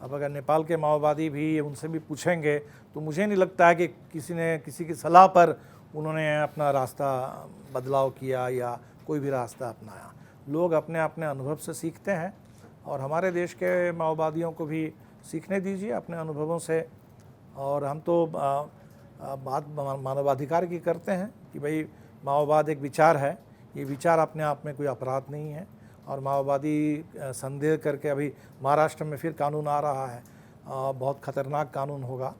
अब अगर नेपाल के माओवादी भी, उनसे भी पूछेंगे तो मुझे नहीं लगता है कि किसी ने किसी की सलाह पर उन्होंने अपना रास्ता बदलाव किया या कोई भी रास्ता अपनाया। लोग अपने अपने अनुभव से सीखते हैं, और हमारे देश के माओवादियों को भी सीखने दीजिए अपने अनुभवों से। और हम तो बात मानवाधिकार की करते हैं कि भाई माओवाद एक विचार है, ये विचार अपने आप में कोई अपराध नहीं है, और माओवादी संदेह करके अभी महाराष्ट्र में फिर कानून आ रहा है, बहुत ख़तरनाक कानून होगा।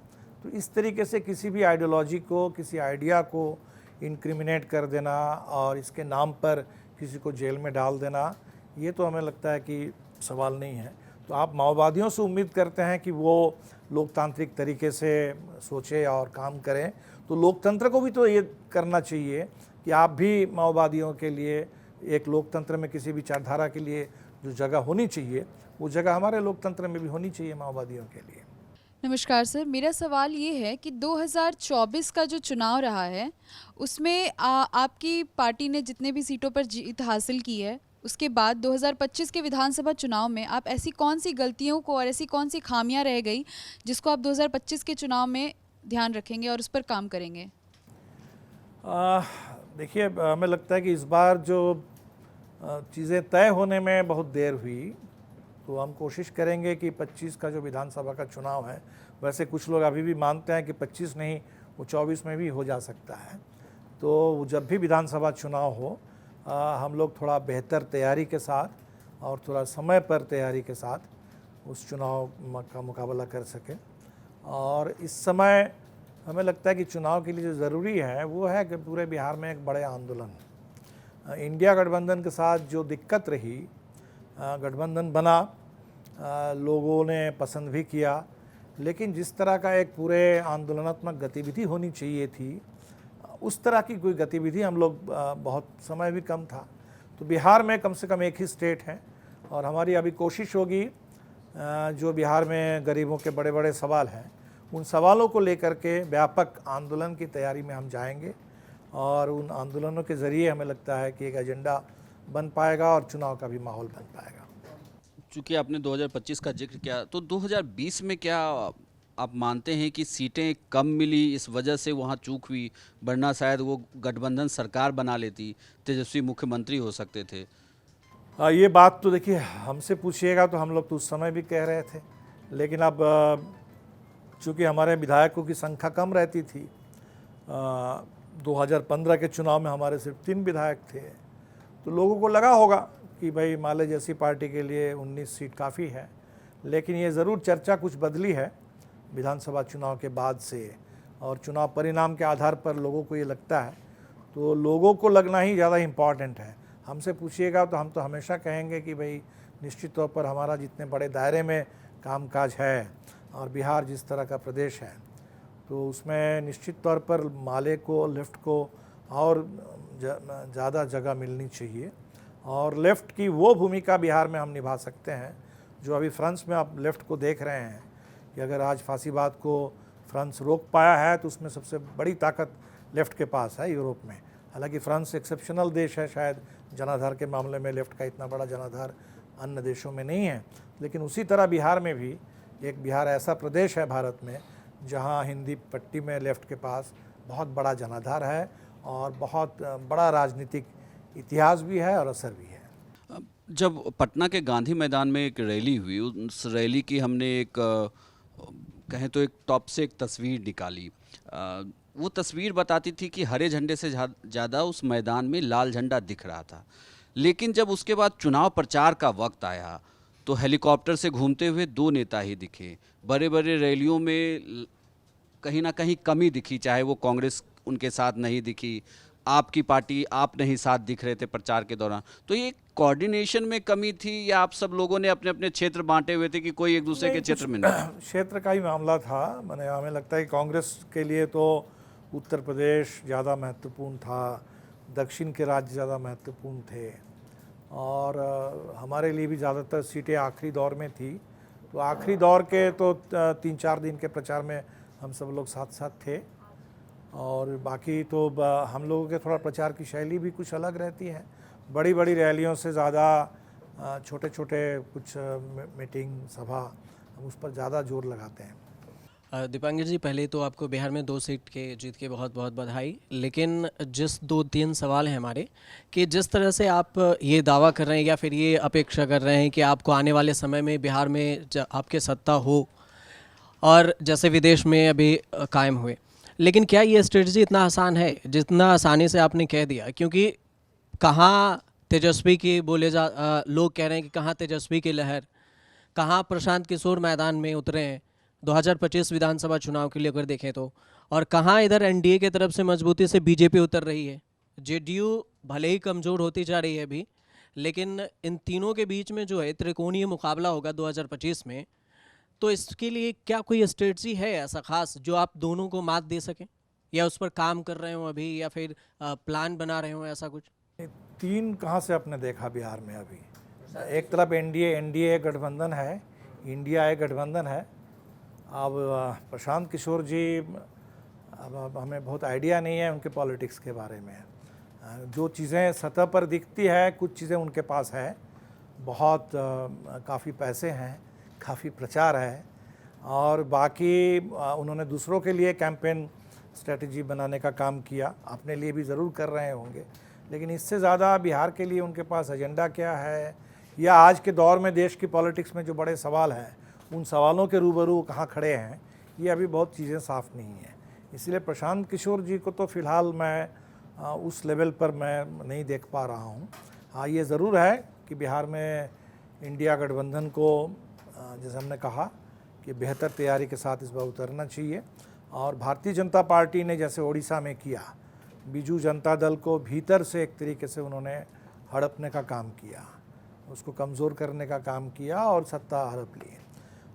तो इस तरीके से किसी भी आइडियोलॉजी को, किसी आइडिया को इंक्रिमिनेट कर देना और इसके नाम पर किसी को जेल में डाल देना, ये तो हमें लगता है कि सवाल नहीं है। तो आप माओवादियों से उम्मीद करते हैं कि वो लोकतांत्रिक तरीके से सोचे और काम करें, तो लोकतंत्र को भी तो ये करना चाहिए कि आप भी माओवादियों के लिए एक लोकतंत्र में किसी विचारधारा के लिए जो जगह होनी चाहिए, वो जगह हमारे लोकतंत्र में भी होनी चाहिए माओवादियों के लिए। नमस्कार सर, मेरा सवाल ये है कि 2024 का जो चुनाव रहा है उसमें आपकी पार्टी ने जितने भी सीटों पर जीत हासिल की है, उसके बाद 2025 के विधानसभा चुनाव में आप ऐसी कौन सी गलतियों को और ऐसी कौन सी खामियां रह गई जिसको आप 2025 के चुनाव में ध्यान रखेंगे और उस पर काम करेंगे? देखिए, हमें लगता है कि इस बार जो चीज़ें तय होने में बहुत देर हुई, तो हम कोशिश करेंगे कि 25 का जो विधानसभा का चुनाव है, वैसे कुछ लोग अभी भी मानते हैं कि 25 नहीं वो 24 में भी हो जा सकता है। तो जब भी विधानसभा चुनाव हो, हम लोग थोड़ा बेहतर तैयारी के साथ और थोड़ा समय पर तैयारी के साथ उस चुनाव का मुकाबला कर सकें। और इस समय हमें लगता है कि चुनाव के लिए जो ज़रूरी है वो है कि पूरे बिहार में एक बड़े आंदोलन, इंडिया गठबंधन के साथ जो दिक्कत रही, गठबंधन बना, लोगों ने पसंद भी किया, लेकिन जिस तरह का एक पूरे आंदोलनात्मक गतिविधि होनी चाहिए थी, उस तरह की कोई गतिविधि हम लोग, बहुत समय भी कम था। तो बिहार में कम से कम एक ही स्टेट है, और हमारी अभी कोशिश होगी जो बिहार में गरीबों के बड़े बड़े सवाल हैं, उन सवालों को लेकर के व्यापक आंदोलन की तैयारी में हम जाएंगे, और उन आंदोलनों के ज़रिए हमें लगता है कि एक एजेंडा बन पाएगा और चुनाव का भी माहौल बन पाएगा। चूँकि आपने 2025 का जिक्र किया, तो 2020 में क्या आप मानते हैं कि सीटें कम मिली इस वजह से वहाँ चूक हुई, वरना शायद वो गठबंधन सरकार बना लेती, तेजस्वी मुख्यमंत्री हो सकते थे? ये बात तो देखिए, हमसे पूछिएगा तो हम लोग तो उस समय भी कह रहे थे, लेकिन अब चूँकि हमारे विधायकों की संख्या कम रहती थी, 2015 के चुनाव में हमारे सिर्फ 3 विधायक थे, तो लोगों को लगा होगा कि भाई माले जैसी पार्टी के लिए 19 सीट काफ़ी है। लेकिन ये ज़रूर चर्चा कुछ बदली है विधानसभा चुनाव के बाद से, और चुनाव परिणाम के आधार पर लोगों को ये लगता है, तो लोगों को लगना ही ज़्यादा इम्पॉर्टेंट है। हमसे पूछिएगा तो हम तो हमेशा कहेंगे कि भाई निश्चित तौर पर हमारा जितने बड़े दायरे में कामकाज है और बिहार जिस तरह का प्रदेश है, तो उसमें निश्चित तौर पर माले को, लेफ़्ट को और ज़्यादा जगह मिलनी चाहिए। और लेफ़्ट की वो भूमिका बिहार में हम निभा सकते हैं जो अभी फ्रांस में आप लेफ़्ट को देख रहे हैं कि अगर आज फांसीवाद को फ्रांस रोक पाया है तो उसमें सबसे बड़ी ताकत लेफ़्ट के पास है यूरोप में। हालांकि फ्रांस एक्सेप्शनल देश है, शायद जनाधार के मामले में लेफ़्ट का इतना बड़ा जनाधार अन्य देशों में नहीं है, लेकिन उसी तरह बिहार में भी बिहार ऐसा प्रदेश है भारत में जहां हिंदी पट्टी में लेफ़्ट के पास बहुत बड़ा जनाधार है और बहुत बड़ा राजनीतिक इतिहास भी है और असर भी है। जब पटना के गांधी मैदान में एक रैली हुई, उस रैली की हमने एक कहें तो एक टॉप से एक तस्वीर निकाली। वो तस्वीर बताती थी कि हरे झंडे से ज़्यादा उस मैदान में लाल झंडा दिख रहा था। लेकिन जब उसके बाद चुनाव प्रचार का वक्त आया तो हेलीकॉप्टर से घूमते हुए 2 नेता ही दिखे। बड़े बड़े रैलियों में कहीं ना कहीं कमी दिखी, चाहे वो कांग्रेस उनके साथ नहीं दिखी, आपकी पार्टी आप नहीं साथ दिख रहे थे प्रचार के दौरान। तो ये कोऑर्डिनेशन में कमी थी या आप सब लोगों ने अपने अपने क्षेत्र बांटे हुए थे कि कोई एक दूसरे के क्षेत्र में नहीं? क्षेत्र का ही मामला था। मैंने हमें लगता है कि कांग्रेस के लिए तो उत्तर प्रदेश ज़्यादा महत्वपूर्ण था, दक्षिण के राज्य ज़्यादा महत्वपूर्ण थे और हमारे लिए भी ज़्यादातर सीटें आखिरी दौर में थी। तो आखिरी दौर के तो 3-4 दिन के प्रचार में हम सब लोग साथ साथ थे और बाकी तो हम लोगों के थोड़ा प्रचार की शैली भी कुछ अलग रहती है। बड़ी बड़ी रैलियों से ज़्यादा छोटे छोटे कुछ मीटिंग, सभा, हम उस पर ज़्यादा जोर लगाते हैं। दीपांकर जी, पहले तो आपको बिहार में 2 सीट के जीत के बहुत बहुत बधाई। लेकिन जिस 2-3 सवाल हैं हमारे कि जिस तरह से आप ये दावा कर रहे हैं या फिर ये अपेक्षा कर रहे हैं कि आपको आने वाले समय में बिहार में आपके सत्ता हो और जैसे विदेश में अभी कायम हुए, लेकिन क्या ये स्ट्रेटजी इतना आसान है जितना आसानी से आपने कह दिया? क्योंकि कहाँ तेजस्वी की लोग कह रहे हैं कि कहाँ तेजस्वी की लहर, कहाँ प्रशांत किशोर मैदान में उतरे हैं 2025 विधानसभा चुनाव के लिए अगर देखें तो, और कहाँ इधर एनडीए की तरफ से मजबूती से बीजेपी उतर रही है। जेडीयू भले ही कमज़ोर होती जा रही है अभी, लेकिन इन तीनों के बीच में जो है त्रिकोणीय मुकाबला होगा 2025 में। तो इसके लिए क्या कोई स्ट्रेटजी है ऐसा खास जो आप दोनों को मात दे सकें, या उस पर काम कर रहे हो अभी, या फिर प्लान बना रहे हो ऐसा कुछ? 3 कहाँ से आपने देखा बिहार में अभी? एक तरफ एनडीए गठबंधन है, इंडिया एक गठबंधन है। अब प्रशांत किशोर जी, अब हमें बहुत आइडिया नहीं है उनके पॉलिटिक्स के बारे में। जो चीज़ें सतह पर दिखती है, कुछ चीज़ें उनके पास है, बहुत काफ़ी पैसे हैं, काफ़ी प्रचार है और बाकी उन्होंने दूसरों के लिए कैंपेन स्ट्रेटजी बनाने का काम किया, अपने लिए भी ज़रूर कर रहे होंगे। लेकिन इससे ज़्यादा बिहार के लिए उनके पास एजेंडा क्या है, या आज के दौर में देश की पॉलिटिक्स में जो बड़े सवाल हैं उन सवालों के रूबरू कहाँ खड़े हैं, ये अभी बहुत चीज़ें साफ़ नहीं हैं। इसलिए प्रशांत किशोर जी को तो फ़िलहाल मैं उस लेवल पर मैं नहीं देख पा रहा हूँ। हाँ, ये ज़रूर है कि बिहार में इंडिया गठबंधन को जैसे हमने कहा कि बेहतर तैयारी के साथ इस बार उतरना चाहिए और भारतीय जनता पार्टी ने जैसे ओडिशा में किया, बीजू जनता दल को भीतर से एक तरीके से उन्होंने हड़पने का काम किया, उसको कमज़ोर करने का काम किया और सत्ता हड़प ली।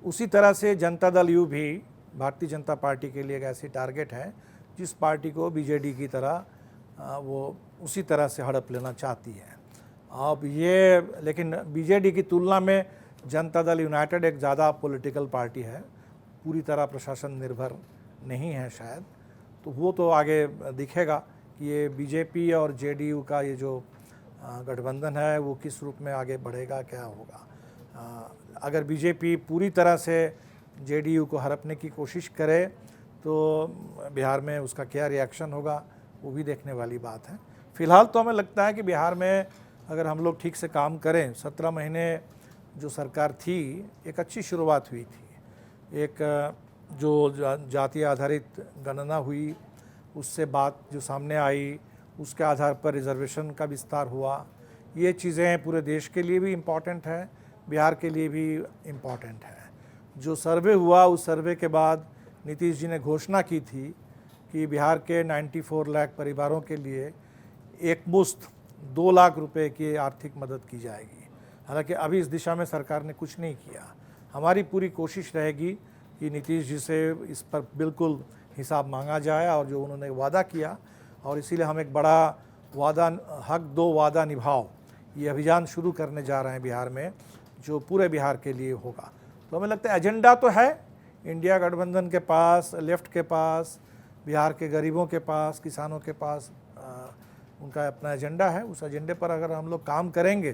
उसी तरह से जनता दल यू भी भारतीय जनता पार्टी के लिए एक ऐसी टारगेट है जिस पार्टी को बीजेडी की तरह वो उसी तरह से हड़प लेना चाहती है। अब ये लेकिन बीजेडी की तुलना में जनता दल यूनाइटेड एक ज़्यादा पॉलिटिकल पार्टी है, पूरी तरह प्रशासन निर्भर नहीं है शायद, तो वो तो आगे दिखेगा कि ये बीजेपी और जेडीयू का ये जो गठबंधन है वो किस रूप में आगे बढ़ेगा, क्या होगा। अगर बीजेपी पूरी तरह से जेडीयू को हड़पने की कोशिश करे तो बिहार में उसका क्या रिएक्शन होगा वो भी देखने वाली बात है। फ़िलहाल तो हमें लगता है कि बिहार में अगर हम लोग ठीक से काम करें, 17 महीने जो सरकार थी एक अच्छी शुरुआत हुई थी। एक जो जाति आधारित गणना हुई उससे बात जो सामने आई, उसके आधार पर रिजर्वेशन का विस्तार हुआ, ये चीज़ें पूरे देश के लिए भी इम्पॉर्टेंट है, बिहार के लिए भी इम्पॉर्टेंट है। जो सर्वे हुआ उस सर्वे के बाद नीतीश जी ने घोषणा की थी कि बिहार के 94 लाख परिवारों के लिए एक मुश्त 2 लाख रुपए की आर्थिक मदद की जाएगी। हालांकि अभी इस दिशा में सरकार ने कुछ नहीं किया। हमारी पूरी कोशिश रहेगी कि नीतीश जी से इस पर बिल्कुल हिसाब मांगा जाए और जो उन्होंने वादा किया, और इसीलिए हम एक बड़ा वादा हक दो वादा निभाओ ये अभियान शुरू करने जा रहे हैं बिहार में, जो पूरे बिहार के लिए होगा। तो हमें लगता है एजेंडा तो है इंडिया गठबंधन के पास, लेफ्ट के पास, बिहार के गरीबों के पास, किसानों के पास उनका अपना एजेंडा है। उस एजेंडे पर अगर हम लोग काम करेंगे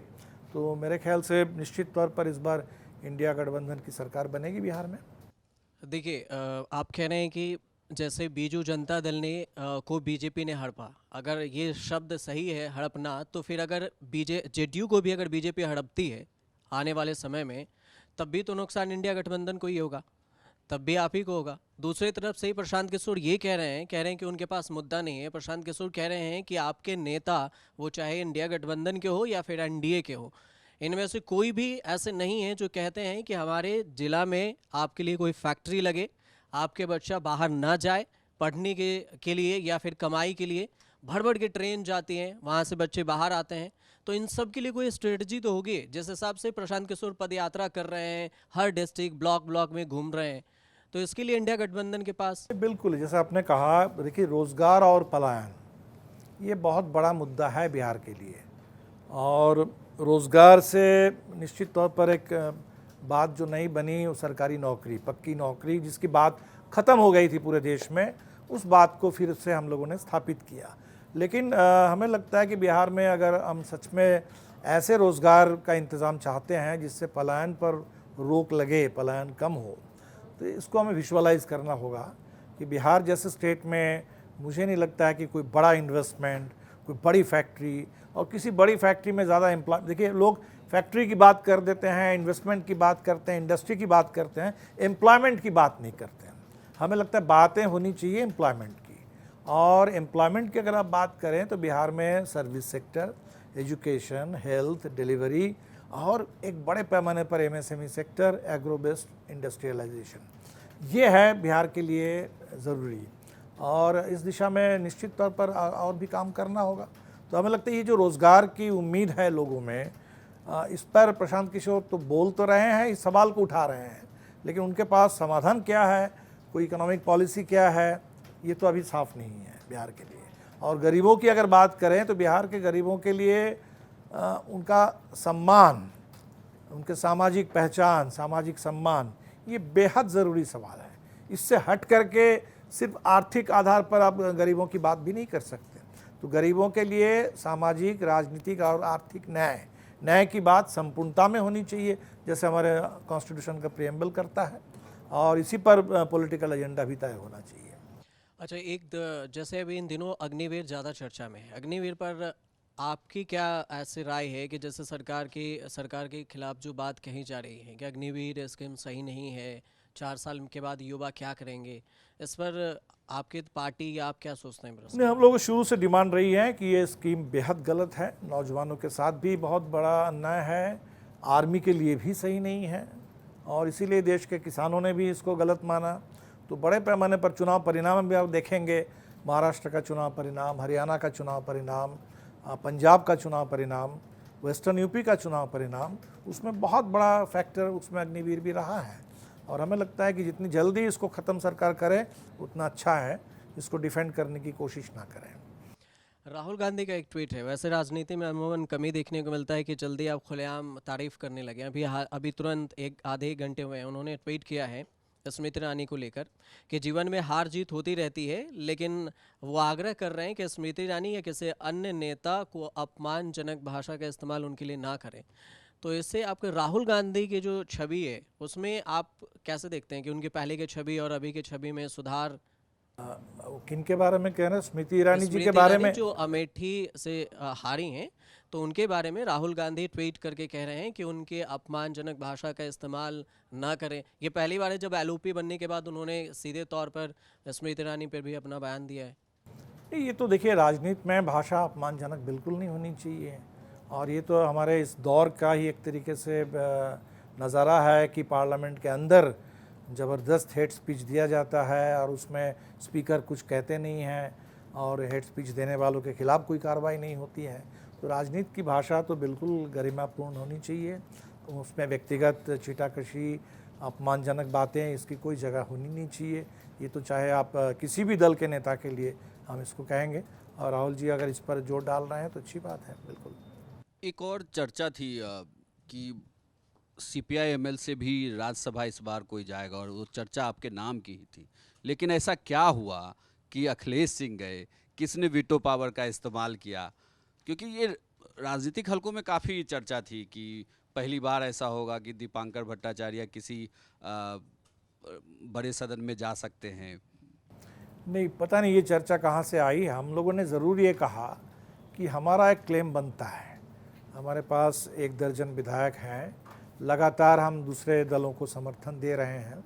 तो मेरे ख्याल से निश्चित तौर पर इस बार इंडिया गठबंधन की सरकार बनेगी बिहार में। देखिए आप कह रहे हैं कि जैसे बीजू जनता दल ने को बीजेपी ने हड़पा, अगर ये शब्द सही है हड़पना, तो फिर अगर जेडीयू को भी अगर बीजेपी हड़पती है आने वाले समय में, तब भी तो नुकसान इंडिया गठबंधन को ही होगा, तब भी आप ही को होगा। दूसरी तरफ से ही प्रशांत किशोर ये कह रहे हैं कि उनके पास मुद्दा नहीं है। प्रशांत किशोर कह रहे हैं कि आपके नेता वो चाहे इंडिया गठबंधन के हो या फिर एनडीए के हो, इनमें से कोई भी ऐसे नहीं है जो कहते हैं कि हमारे ज़िला में आपके लिए कोई फैक्ट्री लगे, आपके बच्चा बाहर ना जाए पढ़ने के लिए या फिर कमाई के लिए। भर भर के ट्रेन जाती हैं, वहाँ से बच्चे बाहर आते हैं। तो इन सब के लिए कोई स्ट्रेटजी तो होगी। जिस हिसाब से प्रशांत किशोर पद यात्रा कर रहे हैं, हर डिस्ट्रिक्ट ब्लॉक में घूम रहे हैं, तो इसके लिए इंडिया गठबंधन के पास बिल्कुल, जैसे आपने कहा, देखिए रोज़गार और पलायन ये बहुत बड़ा मुद्दा है बिहार के लिए। और रोज़गार से निश्चित तौर पर एक बात जो नई बनी, वो सरकारी नौकरी, पक्की नौकरी, जिसकी बात ख़त्म हो गई थी पूरे देश में, उस बात को फिर से हम लोगों ने स्थापित किया। लेकिन हमें लगता है कि बिहार में अगर हम सच में ऐसे रोज़गार का इंतज़ाम चाहते हैं जिससे पलायन पर रोक लगे, पलायन कम हो, तो इसको हमें विजुअलाइज़ करना होगा कि बिहार जैसे स्टेट में मुझे नहीं लगता है कि कोई बड़ा इन्वेस्टमेंट, कोई बड़ी फैक्ट्री, और किसी बड़ी फैक्ट्री में ज़्यादा देखिए लोग फैक्ट्री की बात कर देते हैं, इन्वेस्टमेंट की बात करते हैं, इंडस्ट्री की बात करते हैं, एम्प्लॉयमेंट की बात नहीं करते हैं। हमें लगता है बातें होनी चाहिए एम्प्लॉयमेंट की। और एम्प्लॉयमेंट की अगर आप बात करें तो बिहार में service sector, education, health, delivery और एक बड़े पैमाने पर MSME sector, agro based industrialisation, ये है बिहार के लिए ज़रूरी। और इस दिशा में निश्चित तौर पर और भी काम करना होगा। तो हमें लगता है ये जो रोज़गार की उम्मीद है लोगों में, इस पर प्रशांत किशोर तो बोल तो रहे हैं, इस सवाल को उठा रहे हैं, लेकिन उनके पास समाधान क्या है, कोई इकोनॉमिक पॉलिसी क्या है, ये तो अभी साफ नहीं है बिहार के लिए। और गरीबों की अगर बात करें तो बिहार के गरीबों के लिए उनका सम्मान, उनके सामाजिक पहचान, सामाजिक सम्मान, ये बेहद ज़रूरी सवाल है। इससे हट करके सिर्फ आर्थिक आधार पर आप गरीबों की बात भी नहीं कर सकते। तो गरीबों के लिए सामाजिक, राजनीतिक और आर्थिक न्याय की बात संपूर्णता में होनी चाहिए, जैसे हमारे कॉन्स्टिट्यूशन का प्रिएम्बल करता है, और इसी पर पॉलिटिकल एजेंडा भी तय होना चाहिए। अच्छा, जैसे अभी इन दिनों अग्निवीर ज़्यादा चर्चा में है, अग्निवीर पर आपकी क्या ऐसी राय है कि जैसे सरकार के खिलाफ जो बात कही जा रही है कि अग्निवीर स्कीम सही नहीं है, 4 साल के बाद युवा क्या करेंगे, इस पर आपकी पार्टी या आप क्या सोचते हैं? नहीं, हम लोग शुरू से डिमांड रही है कि ये स्कीम बेहद गलत है, नौजवानों के साथ भी बहुत बड़ा अन्याय है, आर्मी के लिए भी सही नहीं है, और इसीलिए देश के किसानों ने भी इसको गलत माना। तो बड़े पैमाने पर चुनाव परिणाम भी आप देखेंगे, महाराष्ट्र का चुनाव परिणाम, हरियाणा का चुनाव परिणाम, पंजाब का चुनाव परिणाम, वेस्टर्न यूपी का चुनाव परिणाम, उसमें बहुत बड़ा फैक्टर उसमें अग्निवीर भी रहा है। और हमें लगता है कि जितनी जल्दी इसको ख़त्म सरकार करे उतना अच्छा है, इसको डिफेंड करने की कोशिश ना करें। राहुल गांधी का एक ट्वीट है, वैसे राजनीति में अमूमन कमी देखने को मिलता है कि जल्दी आप खुलेआम तारीफ करने लगे। अभी तुरंत आधे घंटे हुए उन्होंने ट्वीट किया है स्मृति ईरानी को लेकर कि जीवन में हार जीत होती रहती है, लेकिन वो आग्रह कर रहे हैं कि स्मृति ईरानी या किसी अन्य नेता को अपमानजनक भाषा का इस्तेमाल उनके लिए ना करें। तो इससे आपके राहुल गांधी की जो छवि है उसमें आप कैसे देखते हैं कि उनके पहले की छवि और अभी की छवि में सुधार? किन के बारे में कह रहे हैं? स्मृति ईरानी जी के बारे में, जो अमेठी से हारी हैं, तो उनके बारे में राहुल गांधी ट्वीट करके कह रहे हैं कि उनके अपमानजनक भाषा का इस्तेमाल ना करें। ये पहली बार है जब एलओपी बनने के बाद उन्होंने सीधे तौर पर स्मृति ईरानी पर भी अपना बयान दिया है। ये तो देखिए, राजनीति में भाषा अपमानजनक बिल्कुल नहीं होनी चाहिए, और ये तो हमारे इस दौर का ही एक तरीके से नज़ारा है कि पार्लियामेंट के अंदर ज़बरदस्त हेड स्पीच दिया जाता है और उसमें स्पीकर कुछ कहते नहीं हैं, और हेड स्पीच देने वालों के खिलाफ कोई कार्रवाई नहीं होती है। तो राजनीति की भाषा तो बिल्कुल गरिमापूर्ण होनी चाहिए, उसमें व्यक्तिगत छीटाकशी, अपमानजनक बातें हैं, इसकी कोई जगह होनी नहीं चाहिए। ये तो चाहे आप किसी भी दल के नेता के लिए हम इसको कहेंगे, और राहुल जी अगर इस पर जोर डाल रहे हैं तो अच्छी बात है, बिल्कुल। एक और चर्चा थी कि सीपीआई एमएल से भी राज्यसभा इस बार कोई जाएगा, और वो चर्चा आपके नाम की ही थी। लेकिन ऐसा क्या हुआ कि अखिलेश सिंह गए, किसने वीटो पावर का इस्तेमाल किया? क्योंकि ये राजनीतिक हलकों में काफ़ी चर्चा थी कि पहली बार ऐसा होगा कि दीपांकर भट्टाचार्य किसी बड़े सदन में जा सकते हैं। नहीं, पता नहीं ये चर्चा कहाँ से आई। हम लोगों ने ज़रूर ये कहा कि हमारा एक क्लेम बनता है, हमारे पास 1 दर्जन विधायक हैं, लगातार हम दूसरे दलों को समर्थन दे रहे हैं,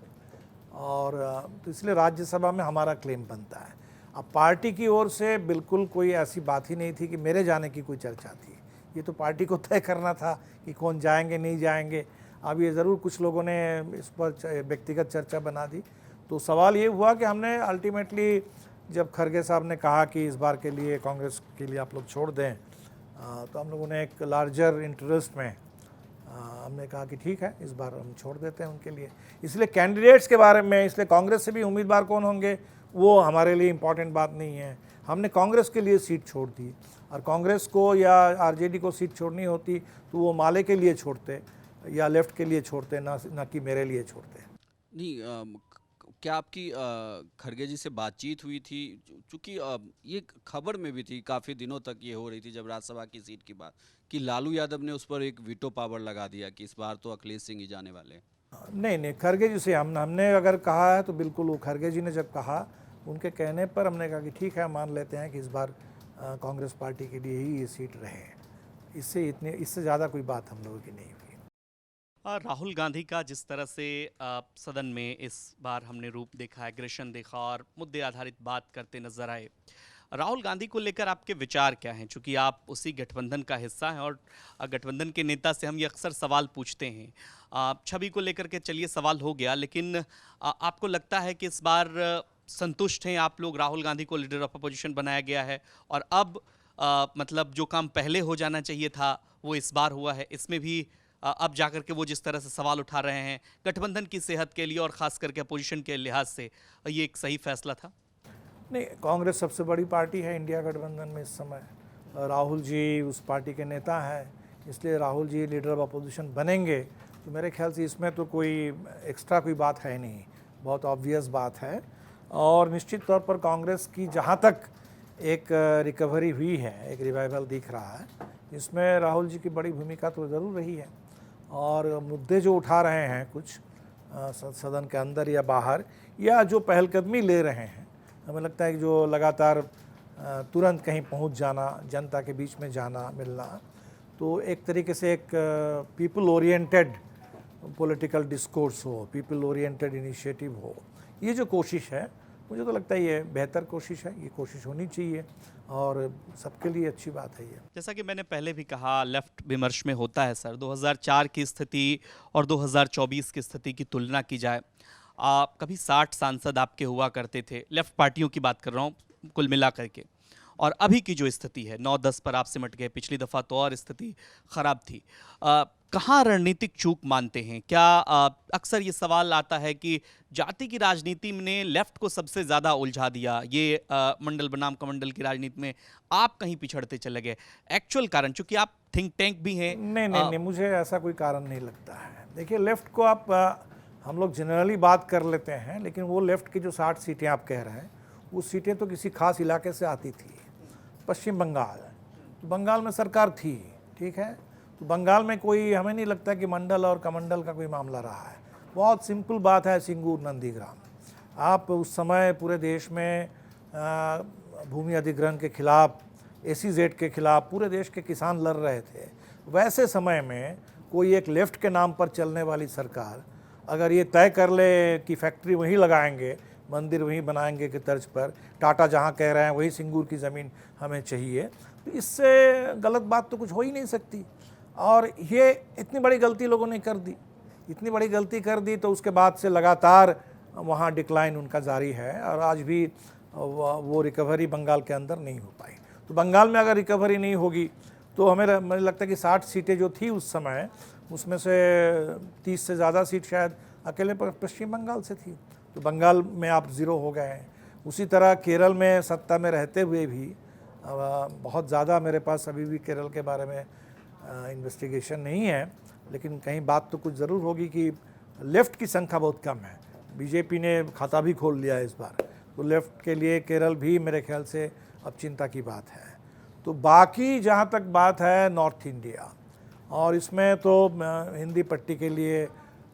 और तो इसलिए राज्यसभा में हमारा क्लेम बनता है। अब पार्टी की ओर से बिल्कुल कोई ऐसी बात ही नहीं थी कि मेरे जाने की कोई चर्चा थी। ये तो पार्टी को तय करना था कि कौन जाएंगे नहीं जाएंगे। अब ये ज़रूर कुछ लोगों ने इस पर व्यक्तिगत चर्चा बना दी। तो सवाल ये हुआ कि हमने अल्टीमेटली, जब खरगे साहब ने कहा कि इस बार के लिए कांग्रेस के लिए आप लोग छोड़ दें, तो हम लोगों ने एक लार्जर इंटरेस्ट में हमने कहा कि ठीक है, इस बार हम छोड़ देते हैं उनके लिए। इसलिए कैंडिडेट्स के बारे में, इसलिए कांग्रेस से भी उम्मीदवार कौन होंगे वो हमारे लिए इम्पॉर्टेंट बात नहीं है। हमने कांग्रेस के लिए सीट छोड़ दी, और कांग्रेस को या आरजेडी को सीट छोड़नी होती तो वो माले के लिए छोड़ते या लेफ्ट के लिए छोड़ते, ना कि मेरे लिए छोड़ते। नहीं, क्या आपकी खरगे जी से बातचीत हुई थी? चूँकि ये खबर में भी थी, काफ़ी दिनों तक ये हो रही थी जब राज्यसभा की सीट की बात, कि लालू यादव ने उस पर एक वीटो पावर लगा दिया कि इस बार तो अखिलेश सिंह ही जाने वाले हैं। नहीं, खरगे जी से हमने अगर कहा है तो बिल्कुल, वो खरगे जी ने जब कहा, उनके कहने पर हमने कहा कि ठीक है, मान लेते हैं कि इस बार कांग्रेस पार्टी के लिए ही ये सीट रहे। इससे ज़्यादा कोई बात हम लोगों की नहीं हुई। राहुल गांधी का जिस तरह से सदन में इस बार हमने रूप देखा, एग्रेशन देखा और मुद्दे आधारित बात करते नजर आए, राहुल गांधी को लेकर आपके विचार क्या हैं? चूंकि आप उसी गठबंधन का हिस्सा हैं और गठबंधन के नेता से हम ये अक्सर सवाल पूछते हैं। छवि को लेकर के चलिए सवाल हो गया, लेकिन आपको लगता है कि इस बार संतुष्ट हैं आप लोग, राहुल गांधी को लीडर ऑफ अपोजिशन बनाया गया है, और अब मतलब जो काम पहले हो जाना चाहिए था वो इस बार हुआ है, इसमें भी अब जाकर के वो जिस तरह से सवाल उठा रहे हैं गठबंधन की सेहत के लिए और ख़ास करके अपोजिशन के लिहाज से, ये एक सही फैसला था? नहीं, कांग्रेस सबसे बड़ी पार्टी है इंडिया गठबंधन में इस समय। राहुल जी उस पार्टी के नेता हैं, इसलिए Rahul ji leader of opposition बनेंगे तो मेरे ख्याल से इसमें तो कोई एक्स्ट्रा कोई बात है नहीं, बहुत ऑब्वियस बात है। और निश्चित तौर पर कांग्रेस की जहाँ तक एक रिकवरी हुई है, एक रिवाइवल दिख रहा है, इसमें राहुल जी की बड़ी भूमिका तो ज़रूर रही है। और मुद्दे जो उठा रहे हैं कुछ सदन के अंदर या बाहर, या जो पहलकदमी ले रहे हैं, हमें लगता है कि जो लगातार तुरंत कहीं पहुंच जाना, जनता के बीच में जाना मिलना, तो एक तरीके से एक पीपल ओरिएंटेड पॉलिटिकल डिस्कोर्स हो, पीपल ओरिएंटेड इनिशिएटिव हो, ये जो कोशिश है, मुझे तो लगता है ये बेहतर कोशिश है, ये कोशिश होनी चाहिए और सबके लिए अच्छी बात है ये। जैसा कि मैंने पहले भी कहा, लेफ्ट विमर्श में होता है सर, 2004 की स्थिति और 2024 की स्थिति की तुलना की जाए, कभी 60 सांसद आपके हुआ करते थे, लेफ्ट पार्टियों की बात कर रहा हूँ कुल मिला करके, और अभी की जो स्थिति है 9-10 पर आप सिमट गए, पिछली दफ़ा तो और स्थिति ख़राब थी। कहाँ रणनीतिक चूक मानते हैं? क्या अक्सर ये सवाल आता है कि जाति की राजनीति ने लेफ्ट को सबसे ज़्यादा उलझा दिया, ये मंडल बनाम कमंडल की राजनीति में आप कहीं पिछड़ते चले गए, एक्चुअल कारण, चूंकि आप थिंक टैंक भी हैं। नहीं, मुझे ऐसा कोई कारण नहीं लगता है। देखिए, लेफ्ट को आप हम लोग जनरली बात कर लेते हैं, लेकिन वो लेफ्ट की जो 60 सीटें आप कह रहे हैं, वो सीटें तो किसी खास इलाके से आती थी। पश्चिम बंगाल, तो बंगाल में सरकार थी, ठीक है, तो बंगाल में कोई, हमें नहीं लगता कि मंडल और कमंडल का कोई मामला रहा है। बहुत सिंपल बात है, सिंगूर नंदीग्राम, आप उस समय पूरे देश में भूमि अधिग्रहण के खिलाफ, SEZ के खिलाफ पूरे देश के किसान लड़ रहे थे। वैसे समय में कोई एक लेफ्ट के नाम पर चलने वाली सरकार अगर ये तय कर ले कि फैक्ट्री वहीं लगाएंगे, मंदिर वहीं बनाएंगे की तर्ज पर, टाटा जहाँ कह रहे हैं वही सिंगूर की ज़मीन हमें चाहिए, तो इससे गलत बात तो कुछ हो ही नहीं सकती। और ये इतनी बड़ी गलती लोगों ने कर दी, इतनी बड़ी गलती कर दी, तो उसके बाद से लगातार वहाँ डिक्लाइन उनका जारी है, और आज भी वो रिकवरी बंगाल के अंदर नहीं हो पाई। तो बंगाल में अगर रिकवरी नहीं होगी तो मुझे लगता है कि 60 सीटें जो थी उस समय, उसमें से 30 से ज़्यादा सीट शायद अकेले पश्चिम बंगाल से थी, तो बंगाल में आप ज़ीरो हो गए हैं। उसी तरह केरल में सत्ता में रहते हुए भी बहुत ज़्यादा मेरे पास अभी भी केरल के बारे में इन्वेस्टिगेशन नहीं है, लेकिन कहीं बात तो कुछ ज़रूर होगी कि लेफ़्ट की संख्या बहुत कम है। बीजेपी ने खाता भी खोल लिया है इस बार, तो लेफ़्ट के लिए केरल भी मेरे ख्याल से अब चिंता की बात है। तो बाकी जहाँ तक बात है नॉर्थ इंडिया, और इसमें तो हिंदी पट्टी के लिए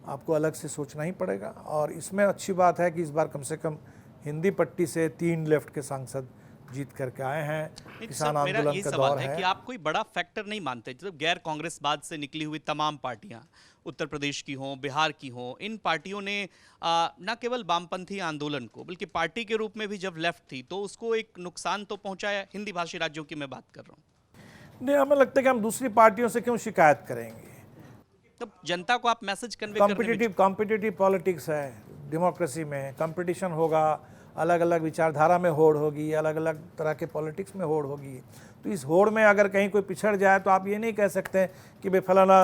आपको अलग से सोचना ही पड़ेगा। और इसमें अच्छी बात है कि इस बार कम से कम हिंदी पट्टी से 3 लेफ्ट के सांसद जीत करके आए हैं। किसान मेरा आंदोलन यही का सवाल दौर है है। कि आप कोई बड़ा फैक्टर नहीं मानते जब गैर कांग्रेसवाद से निकली हुई तमाम पार्टियां, उत्तर प्रदेश की हों, बिहार की हों, इन पार्टियों ने न केवल वामपंथी आंदोलन को बल्कि पार्टी के रूप में भी जब लेफ्ट थी तो उसको एक नुकसान तो पहुंचाया। हिंदी भाषी राज्यों की मैं बात कर रहा हूँ। नहीं, हमें लगता है कि हम दूसरी पार्टियों से क्यों शिकायत करेंगे। तब जनता को आप मैसेज कन्वे करने में कॉम्पिटिटिव पॉलिटिक्स है, डेमोक्रेसी में कंपटीशन होगा, अलग अलग विचारधारा में होड़ होगी, अलग अलग तरह के पॉलिटिक्स में होड़ होगी। तो इस होड़ में अगर कहीं कोई पिछड़ जाए तो आप ये नहीं कह सकते कि भाई फलाना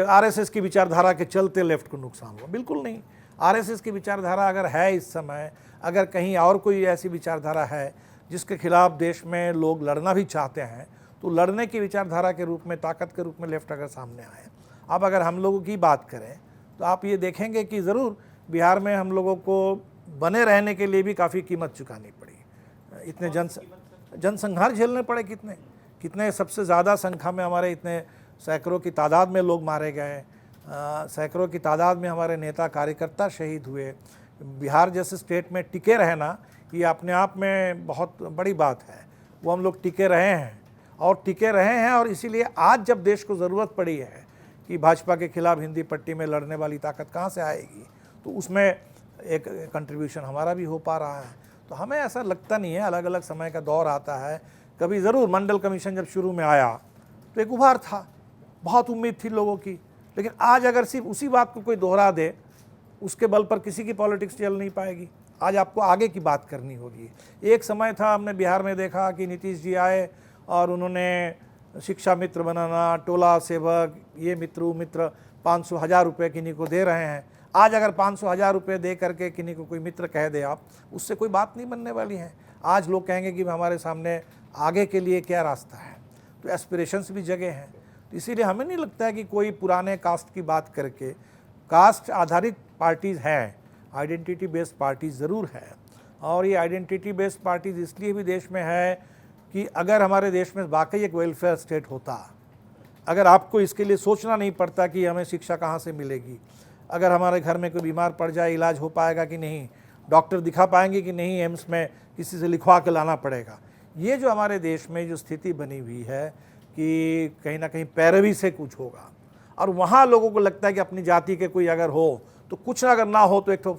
आरएसएस की विचारधारा के चलते लेफ्ट को नुकसान हुआ। बिल्कुल नहीं। आरएसएस की विचारधारा अगर है इस समय, अगर कहीं और कोई ऐसी विचारधारा है जिसके खिलाफ देश में लोग लड़ना भी चाहते हैं, तो लड़ने की विचारधारा के रूप में, ताकत के रूप में लेफ्ट अगर सामने आए। अब अगर हम लोगों की बात करें तो आप ये देखेंगे कि ज़रूर बिहार में हम लोगों को बने रहने के लिए भी काफ़ी कीमत चुकानी पड़ी। इतने जनसंहार झेलने पड़े, कितने सबसे ज़्यादा संख्या में हमारे इतने सैकड़ों की तादाद में लोग मारे गए, सैकड़ों की तादाद में हमारे नेता कार्यकर्ता शहीद हुए। बिहार जैसे स्टेट में टिके रहना ये अपने आप में बहुत बड़ी बात है। वो हम लोग टिके रहे हैं और इसीलिए आज जब देश को ज़रूरत पड़ी है कि भाजपा के खिलाफ हिंदी पट्टी में लड़ने वाली ताकत कहाँ से आएगी, तो उसमें एक कंट्रीब्यूशन हमारा भी हो पा रहा है। तो हमें ऐसा लगता नहीं है। अलग अलग समय का दौर आता है। कभी ज़रूर मंडल कमीशन जब शुरू में आया तो एक उभार था, बहुत उम्मीद थी लोगों की, लेकिन आज अगर सिर्फ उसी बात को कोई दोहरा दे, उसके बल पर किसी की पॉलिटिक्स चल नहीं पाएगी। आज आपको आगे की बात करनी होगी। एक समय था, हमने बिहार में देखा कि नीतीश जी आए और उन्होंने शिक्षा मित्र बनाना, टोला सेवक, ये मित्र वो मित्र, 500,000 रुपये किन्हीं को दे रहे हैं। आज अगर 500,000 रुपये दे करके किन्हीं को कोई मित्र कह दे आप, उससे कोई बात नहीं बनने वाली है। आज लोग कहेंगे कि हमारे सामने आगे के लिए क्या रास्ता है। तो एस्पिरेशंस भी जगह हैं। तो इसीलिए हमें नहीं लगता है कि कोई पुराने कास्ट की बात करके, कास्ट आधारित पार्टीज़ हैं, आइडेंटिटी बेस्ड पार्टीज ज़रूर है। और ये आइडेंटिटी बेस्ड पार्टीज इसलिए भी देश में है कि अगर हमारे देश में वाकई एक वेलफेयर स्टेट होता, अगर आपको इसके लिए सोचना नहीं पड़ता कि हमें शिक्षा कहाँ से मिलेगी, अगर हमारे घर में कोई बीमार पड़ जाए इलाज हो पाएगा कि नहीं, डॉक्टर दिखा पाएंगे कि नहीं, एम्स में किसी से लिखवा के लाना पड़ेगा। ये जो हमारे देश में जो स्थिति बनी हुई है कि कहीं ना कहीं पैरवी से कुछ होगा, और वहाँ लोगों को लगता है कि अपनी जाति के कोई अगर हो तो कुछ अगर ना हो तो एक तो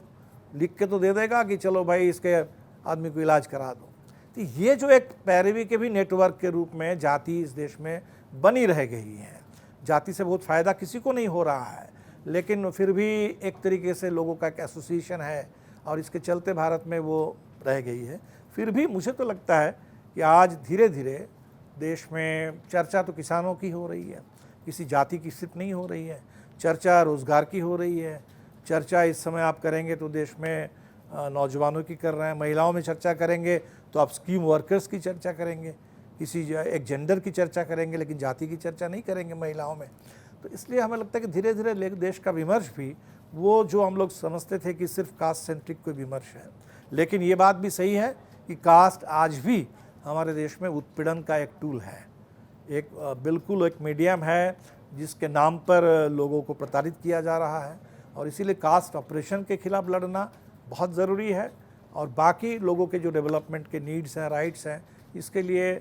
लिख के तो दे देगा कि चलो भाई इसके आदमी को इलाज करा दो। तो ये जो एक पैरवी के भी नेटवर्क के रूप में जाति इस देश में बनी रह गई है। जाति से बहुत फ़ायदा किसी को नहीं हो रहा है, लेकिन फिर भी एक तरीके से लोगों का एक एसोसिएशन है और इसके चलते भारत में वो रह गई है। फिर भी मुझे तो लगता है कि आज धीरे धीरे देश में चर्चा तो किसानों की हो रही है, किसी जाति की सिर्फ नहीं हो रही है। चर्चा रोज़गार की हो रही है। चर्चा इस समय आप करेंगे तो देश में नौजवानों की कर रहे हैं, महिलाओं में चर्चा करेंगे तो आप स्कीम वर्कर्स की चर्चा करेंगे, किसी एक जेंडर की चर्चा करेंगे, लेकिन जाति की चर्चा नहीं करेंगे महिलाओं में। तो इसलिए हमें लगता है कि धीरे धीरे देश का विमर्श भी वो जो हम लोग समझते थे कि सिर्फ कास्ट सेंट्रिक कोई विमर्श है, लेकिन ये बात भी सही है कि कास्ट आज भी हमारे देश में उत्पीड़न का एक टूल है, एक बिल्कुल एक मीडियम है जिसके नाम पर लोगों को प्रताड़ित किया जा रहा है। और इसीलिए कास्ट ऑपरेशन के खिलाफ लड़ना बहुत ज़रूरी है, और बाकी लोगों के जो डेवलपमेंट के नीड्स हैं, राइट्स हैं, इसके लिए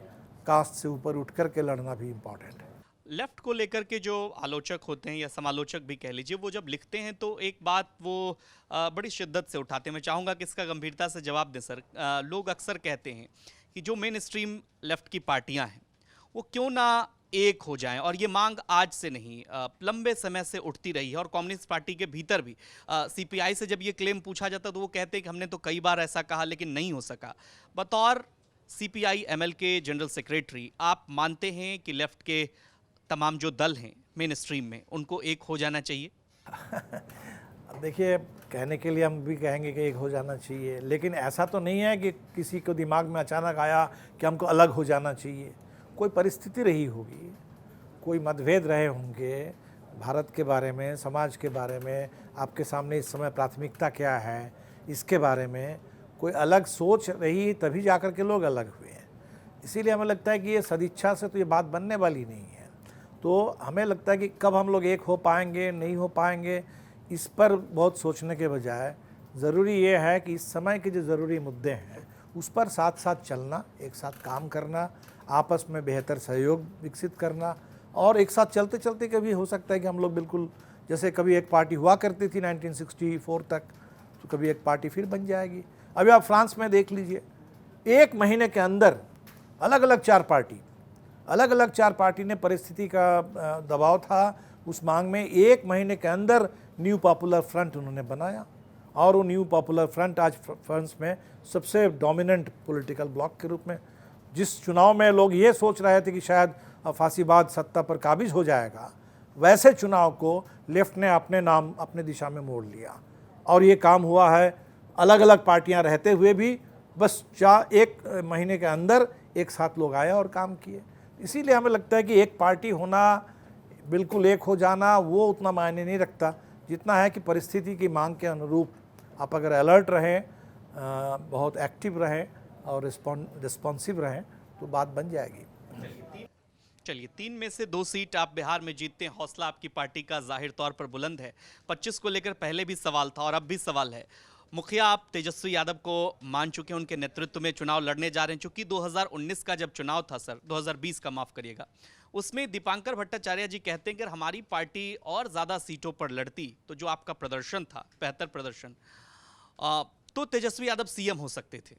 कास्ट से ऊपर उठ कर के लड़ना भी इम्पॉर्टेंट है। लेफ्ट को लेकर के जो आलोचक होते हैं या समालोचक भी कह लीजिए, वो जब लिखते हैं तो एक बात वो बड़ी शिद्दत से उठाते हैं। मैं चाहूँगा कि इसका गंभीरता से जवाब दें सर। लोग अक्सर कहते हैं कि जो मेन स्ट्रीम लेफ्ट की पार्टियां हैं वो क्यों ना एक हो जाएं, और ये मांग आज से नहीं लंबे समय से उठती रही है। और कम्युनिस्ट पार्टी के भीतर भी सीपीआई से जब ये क्लेम पूछा जाता तो वो कहते हैं कि हमने तो कई बार ऐसा कहा लेकिन नहीं हो सका। बतौर सीपीआई एमएल के जनरल सेक्रेटरी, आप मानते हैं कि लेफ्ट के तमाम जो दल हैं मेन स्ट्रीम में, उनको एक हो जाना चाहिए? देखिए, कहने के लिए हम भी कहेंगे कि एक हो जाना चाहिए, लेकिन ऐसा तो नहीं है कि किसी को दिमाग में अचानक आया कि हमको अलग हो जाना चाहिए। कोई परिस्थिति रही होगी, कोई मतभेद रहे होंगे भारत के बारे में, समाज के बारे में, आपके सामने इस समय प्राथमिकता क्या है इसके बारे में कोई अलग सोच रही, तभी जाकर के लोग अलग हुए हैं। इसीलिए हमें लगता है कि ये सदिच्छा से तो ये बात बनने वाली नहीं है। तो हमें लगता है कि कब हम लोग एक हो पाएंगे, नहीं हो पाएंगे, इस पर बहुत सोचने के बजाय ज़रूरी ये है कि इस समय के जो ज़रूरी मुद्दे हैं उस पर साथ साथ चलना, एक साथ काम करना, आपस में बेहतर सहयोग विकसित करना, और एक साथ चलते चलते कभी हो सकता है कि हम लोग बिल्कुल, जैसे कभी एक पार्टी हुआ करती थी 1964 तक, तो कभी एक पार्टी फिर बन जाएगी। अभी आप फ्रांस में देख लीजिए, एक महीने के अंदर अलग अलग चार पार्टी ने, परिस्थिति का दबाव था उस मांग में, एक महीने के अंदर न्यू पॉपुलर फ्रंट उन्होंने बनाया, और वो न्यू पॉपुलर फ्रंट आज फ्रांस में सबसे डोमिनेंट पॉलिटिकल ब्लॉक के रूप में, जिस चुनाव में लोग ये सोच रहे थे कि शायद फासीबाद सत्ता पर काबिज हो जाएगा, वैसे चुनाव को लेफ्ट ने अपने दिशा में मोड़ लिया। और ये काम हुआ है अलग अलग पार्टियां रहते हुए भी, बस एक महीने के अंदर एक साथ लोग आए और काम किए। इसीलिए हमें लगता है कि एक पार्टी होना, बिल्कुल एक हो जाना, वो उतना मायने नहीं रखता, जितना है कि परिस्थिति की मांग के अनुरूप आप अगर अलर्ट रहें, बहुत एक्टिव रहें और रिस्पॉन्सिव रहें तो बात बन जाएगी। चलिए, 3 में से 2 सीट आप बिहार में जीतते हैं, हौसला आपकी पार्टी का जाहिर तौर पर बुलंद है। 25 को लेकर पहले भी सवाल था और अब भी सवाल है। मुखिया आप तेजस्वी यादव को मान चुके हैं, उनके नेतृत्व में चुनाव लड़ने जा रहे हैं। चूंकि 2019 का जब चुनाव था सर, 2020 का माफ करिएगा, उसमें दीपांकर भट्टाचार्य जी कहते हैं कि अगर हमारी पार्टी और ज़्यादा सीटों पर लड़ती तो जो आपका प्रदर्शन था, बेहतर प्रदर्शन, तो तेजस्वी यादव सीएम हो सकते थे।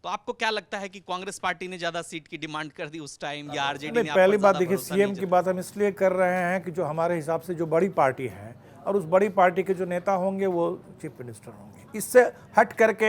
तो आपको क्या लगता है कि कांग्रेस पार्टी ने ज्यादा सीट की डिमांड कर दी उस टाइम, या आरजेडी ने? पहली बात देखिए, सीएम की बात हम इसलिए कर रहे हैं कि जो हमारे हिसाब से जो बड़ी पार्टी है और उस बड़ी पार्टी के जो नेता होंगे वो चीफ मिनिस्टर होंगे। इससे हट करके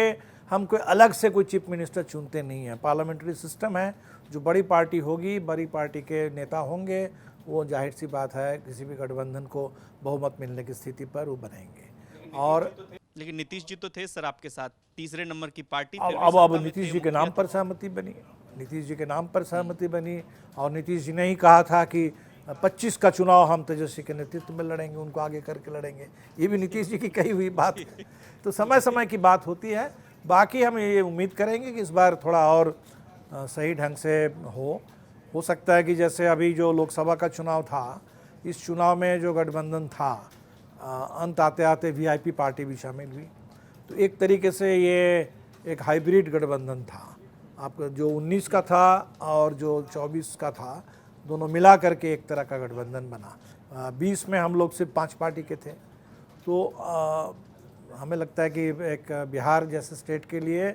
हम कोई अलग से कोई चीफ मिनिस्टर चुनते नहीं हैं। पार्लियामेंट्री सिस्टम है, जो बड़ी पार्टी होगी, बड़ी पार्टी के नेता होंगे, वो जाहिर सी बात है किसी भी गठबंधन को बहुमत मिलने की स्थिति पर वो बनेंगे। और लेकिन नीतीश जी तो थे सर आपके साथ, तीसरे नंबर की पार्टी। अब नीतीश जी के नाम पर सहमति बनी, नीतीश जी के नाम पर सहमति बनी, और नीतीश जी ने ही कहा था कि 25 का चुनाव हम तेजस्वी के नेतृत्व में लड़ेंगे, उनको आगे करके लड़ेंगे। ये भी नीतीश जी की कही हुई बात है। तो समय समय की बात होती है। बाकी हम ये उम्मीद करेंगे कि इस बार थोड़ा और सही ढंग से हो सकता है कि जैसे अभी जो लोकसभा का चुनाव था, इस चुनाव में जो गठबंधन था, अंत आते आते वीआईपी पार्टी भी शामिल हुई, तो एक तरीके से ये एक हाइब्रिड गठबंधन था। आपका जो 19 का था और जो 24 का था, दोनों मिला करके एक तरह का गठबंधन बना। 20 में हम लोग सिर्फ 5 पार्टी के थे। तो हमें लगता है कि एक बिहार जैसे स्टेट के लिए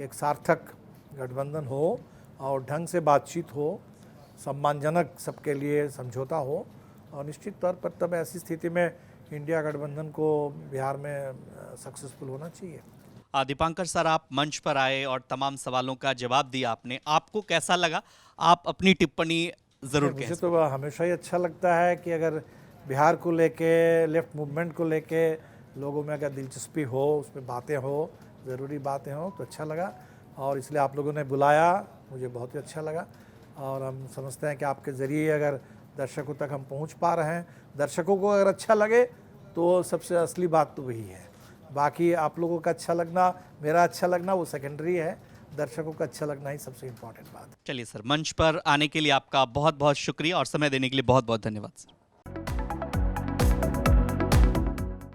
एक सार्थक गठबंधन हो और ढंग से बातचीत हो, सम्मानजनक सबके लिए समझौता हो, और निश्चित तौर पर तब ऐसी स्थिति में इंडिया गठबंधन को बिहार में सक्सेसफुल होना चाहिए। दीपांकर सर, आप मंच पर आए और तमाम सवालों का जवाब दिया आपने, आपको कैसा लगा? आप अपनी टिप्पणी जरूर कहें। मुझे तो हमेशा ही अच्छा लगता है कि अगर बिहार को लेके, लेफ्ट मूवमेंट को लेके लोगों में अगर दिलचस्पी हो, उसमें बातें हो, ज़रूरी बातें हो, तो अच्छा लगा। और इसलिए आप लोगों ने बुलाया, मुझे बहुत ही अच्छा लगा। और हम समझते हैं कि आपके ज़रिए अगर दर्शकों तक हम पहुंच पा रहे हैं, दर्शकों को अगर अच्छा लगे तो सबसे असली बात तो वही है। बाकी आप लोगों का अच्छा लगना, मेरा अच्छा लगना, वो सेकेंडरी है। दर्शकों का अच्छा लगना ही सबसे इम्पोर्टेंट बात है। चलिए सर, मंच पर आने के लिए आपका बहुत बहुत शुक्रिया और समय देने के लिए बहुत बहुत धन्यवाद सर।